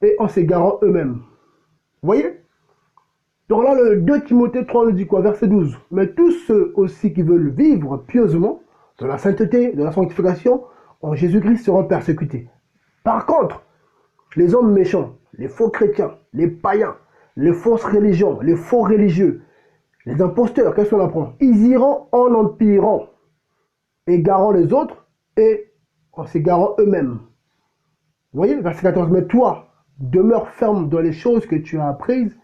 et en s'égarant eux-mêmes. Voyez? Donc là, le 2 Timothée 3 nous dit quoi? Verset 12. Mais tous ceux aussi qui veulent vivre pieusement, de la sainteté, de la sanctification, en Jésus-Christ seront persécutés. Par contre, les hommes méchants, les faux chrétiens, les païens, les fausses religions, les faux religieux, Les imposteurs, qu'est-ce qu'on apprend? Ils iront en empirant, égarant les autres et en s'égarant eux-mêmes. Vous voyez, verset 14, mais toi, demeure ferme dans les choses que tu as apprises,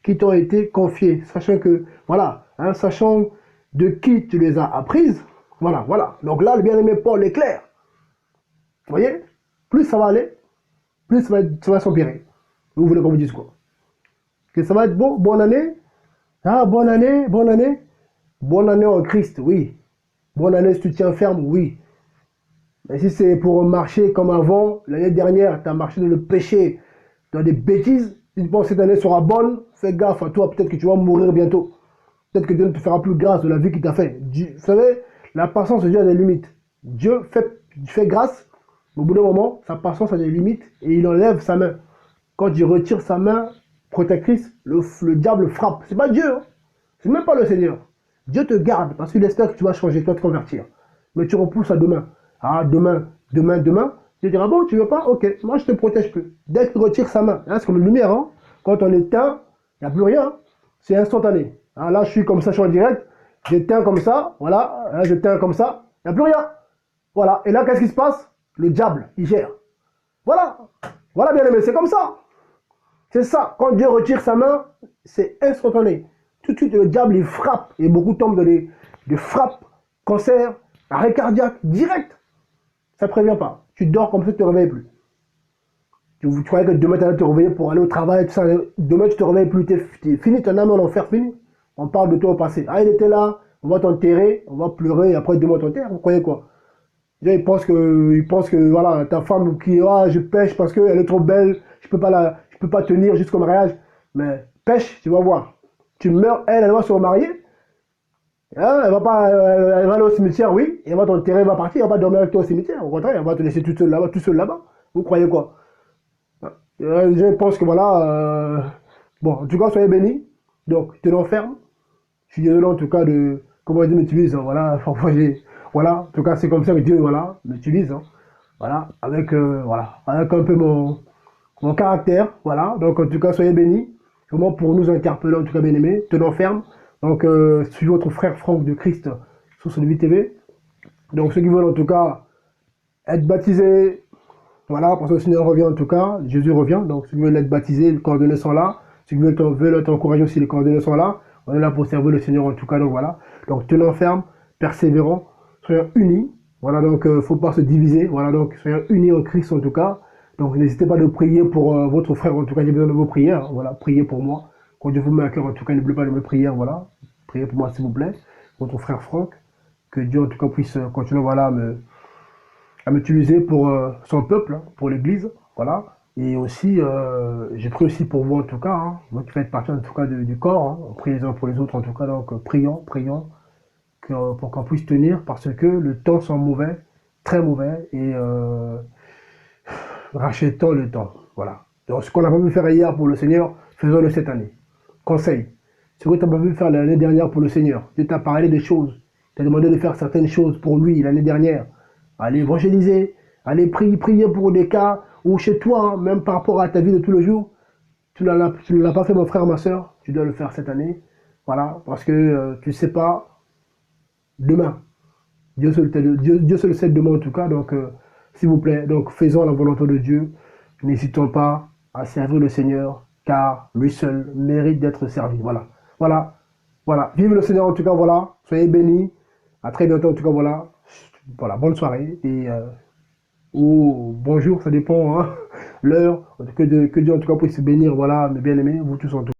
qui t'ont été confiées, sachant que, voilà, hein, sachant de qui tu les as apprises, voilà, voilà. Donc là, le bien-aimé Paul est clair. Vous voyez, plus ça va aller, plus ça va s'empirer. Vous voulez qu'on vous dise quoi? Que ça va être beau, bonne année? Ah, bonne année, bonne année. Bonne année en Christ, oui. Bonne année si tu tiens ferme, oui. Mais si c'est pour marcher comme avant, l'année dernière, tu as marché dans le péché, dans des bêtises, si tu penses que cette année sera bonne, fais gaffe à toi, peut-être que tu vas mourir bientôt. Peut-être que Dieu ne te fera plus grâce de la vie qu'il t'a fait. Vous savez, la patience de Dieu a des limites. Dieu fait grâce, mais au bout d'un moment, sa patience a des limites et il enlève sa main. Quand il retire sa main protectrice, le diable frappe. C'est pas Dieu, hein. C'est même pas le Seigneur. Dieu te garde parce qu'il espère que tu vas changer, tu vas te convertir. Mais tu repousses à demain. Ah, demain, demain, demain. Dieu dira, bon, tu veux pas? Ok, moi je te protège plus. Dès qu'il retire sa main, hein, c'est comme une lumière, hein. Quand on éteint, il n'y a plus rien. C'est instantané. Hein, là, je suis comme ça, je suis en direct. J'éteins comme ça, voilà. Hein, j'éteins comme ça, il n'y a plus rien. Voilà. Et là, qu'est-ce qui se passe? Le diable, il gère. Voilà. Voilà, bien aimé, c'est comme ça. C'est ça. Quand Dieu retire sa main, c'est instantané. Tout de suite, le diable, il frappe. Et beaucoup tombent dans des frappes, cancer, arrêt cardiaque, direct. Ça ne prévient pas. Tu dors comme ça, tu ne te réveilles plus. Tu croyais que demain, tu allais te réveiller pour aller au travail, tout ça. Demain, tu ne te réveilles plus. Tu es fini, ton âme en enfer, fini. On parle de toi au passé. Ah, il était là, on va t'enterrer, on va pleurer, et après, demain, on t'enterre. Vous croyez quoi? Il pense que voilà, ta femme qui, ah, je pêche parce qu'elle est trop belle, je peux pas tenir jusqu'au mariage. Mais pêche, tu vas voir. Tu meurs, elle va se remarier. Hein, elle va pas, elle va aller au cimetière, oui, et elle va t'enterrer, elle va partir, elle va pas dormir avec toi au cimetière. Au contraire, elle va te laisser tout seul là-bas. Vous croyez quoi? Je pense que voilà, bon, en tout cas, soyez bénis. Donc, tenons ferme. Je suis désolé en tout cas de comment Dieu m'utilise, hein, voilà, parfois voilà, en tout cas c'est comme ça que Dieu, voilà, m'utilise, hein, voilà, voilà, avec un peu mon caractère, voilà, donc en tout cas soyez bénis, vraiment pour nous interpeller, en tout cas bien aimés, tenons ferme, donc suivez votre frère Franck de Christ sur Solvi TV, donc ceux qui veulent en tout cas être baptisés, voilà, parce que le Seigneur revient en tout cas, Jésus revient, donc ceux qui veulent être baptisés, les coordonnées sont là, ceux qui veulent être encouragés aussi, les coordonnées sont là. On est là pour servir le Seigneur en tout cas, donc voilà. Donc tenons ferme, persévérons, soyons unis. Voilà, donc il ne faut pas se diviser. Voilà, donc soyons unis en Christ en tout cas. Donc n'hésitez pas de prier pour votre frère, en tout cas j'ai besoin de vos prières. Hein, voilà, priez pour moi. Quand Dieu vous met à cœur, en tout cas n'oubliez pas de mes prières, voilà. Priez pour moi s'il vous plaît. Votre frère Franck. Que Dieu en tout cas puisse continuer voilà, à m'utiliser pour son peuple, hein, pour l'Église. Voilà. Et aussi, j'ai prié aussi pour vous en tout cas, hein, vous qui faites partie en tout cas du corps, hein, on prie les uns pour les autres en tout cas, donc prions, prions pour qu'on puisse tenir parce que le temps sent mauvais, très mauvais, et rachetons le temps. Voilà. Donc ce qu'on n'a pas pu faire hier pour le Seigneur, faisons-le cette année. Conseil. Ce que tu n'as pas pu faire l'année dernière pour le Seigneur, tu t'as parlé des choses, tu as demandé de faire certaines choses pour lui l'année dernière. Allez évangéliser, allez prier pour des cas ou chez toi, hein, même par rapport à ta vie de tous les jours, tu ne l'as pas fait mon frère, ma soeur, tu dois le faire cette année. Voilà, parce que tu ne sais pas demain. Dieu seul sait demain en tout cas, donc s'il vous plaît, donc faisons la volonté de Dieu. N'hésitons pas à servir le Seigneur, car lui seul mérite d'être servi. Voilà, voilà, voilà. Vive le Seigneur en tout cas, voilà. Soyez bénis. À très bientôt en tout cas, voilà. Voilà, bonne soirée et ou bonjour, ça dépend, hein, l'heure. Que Dieu en tout cas puisse bénir, voilà, mes bien-aimés, vous tous en tout cas.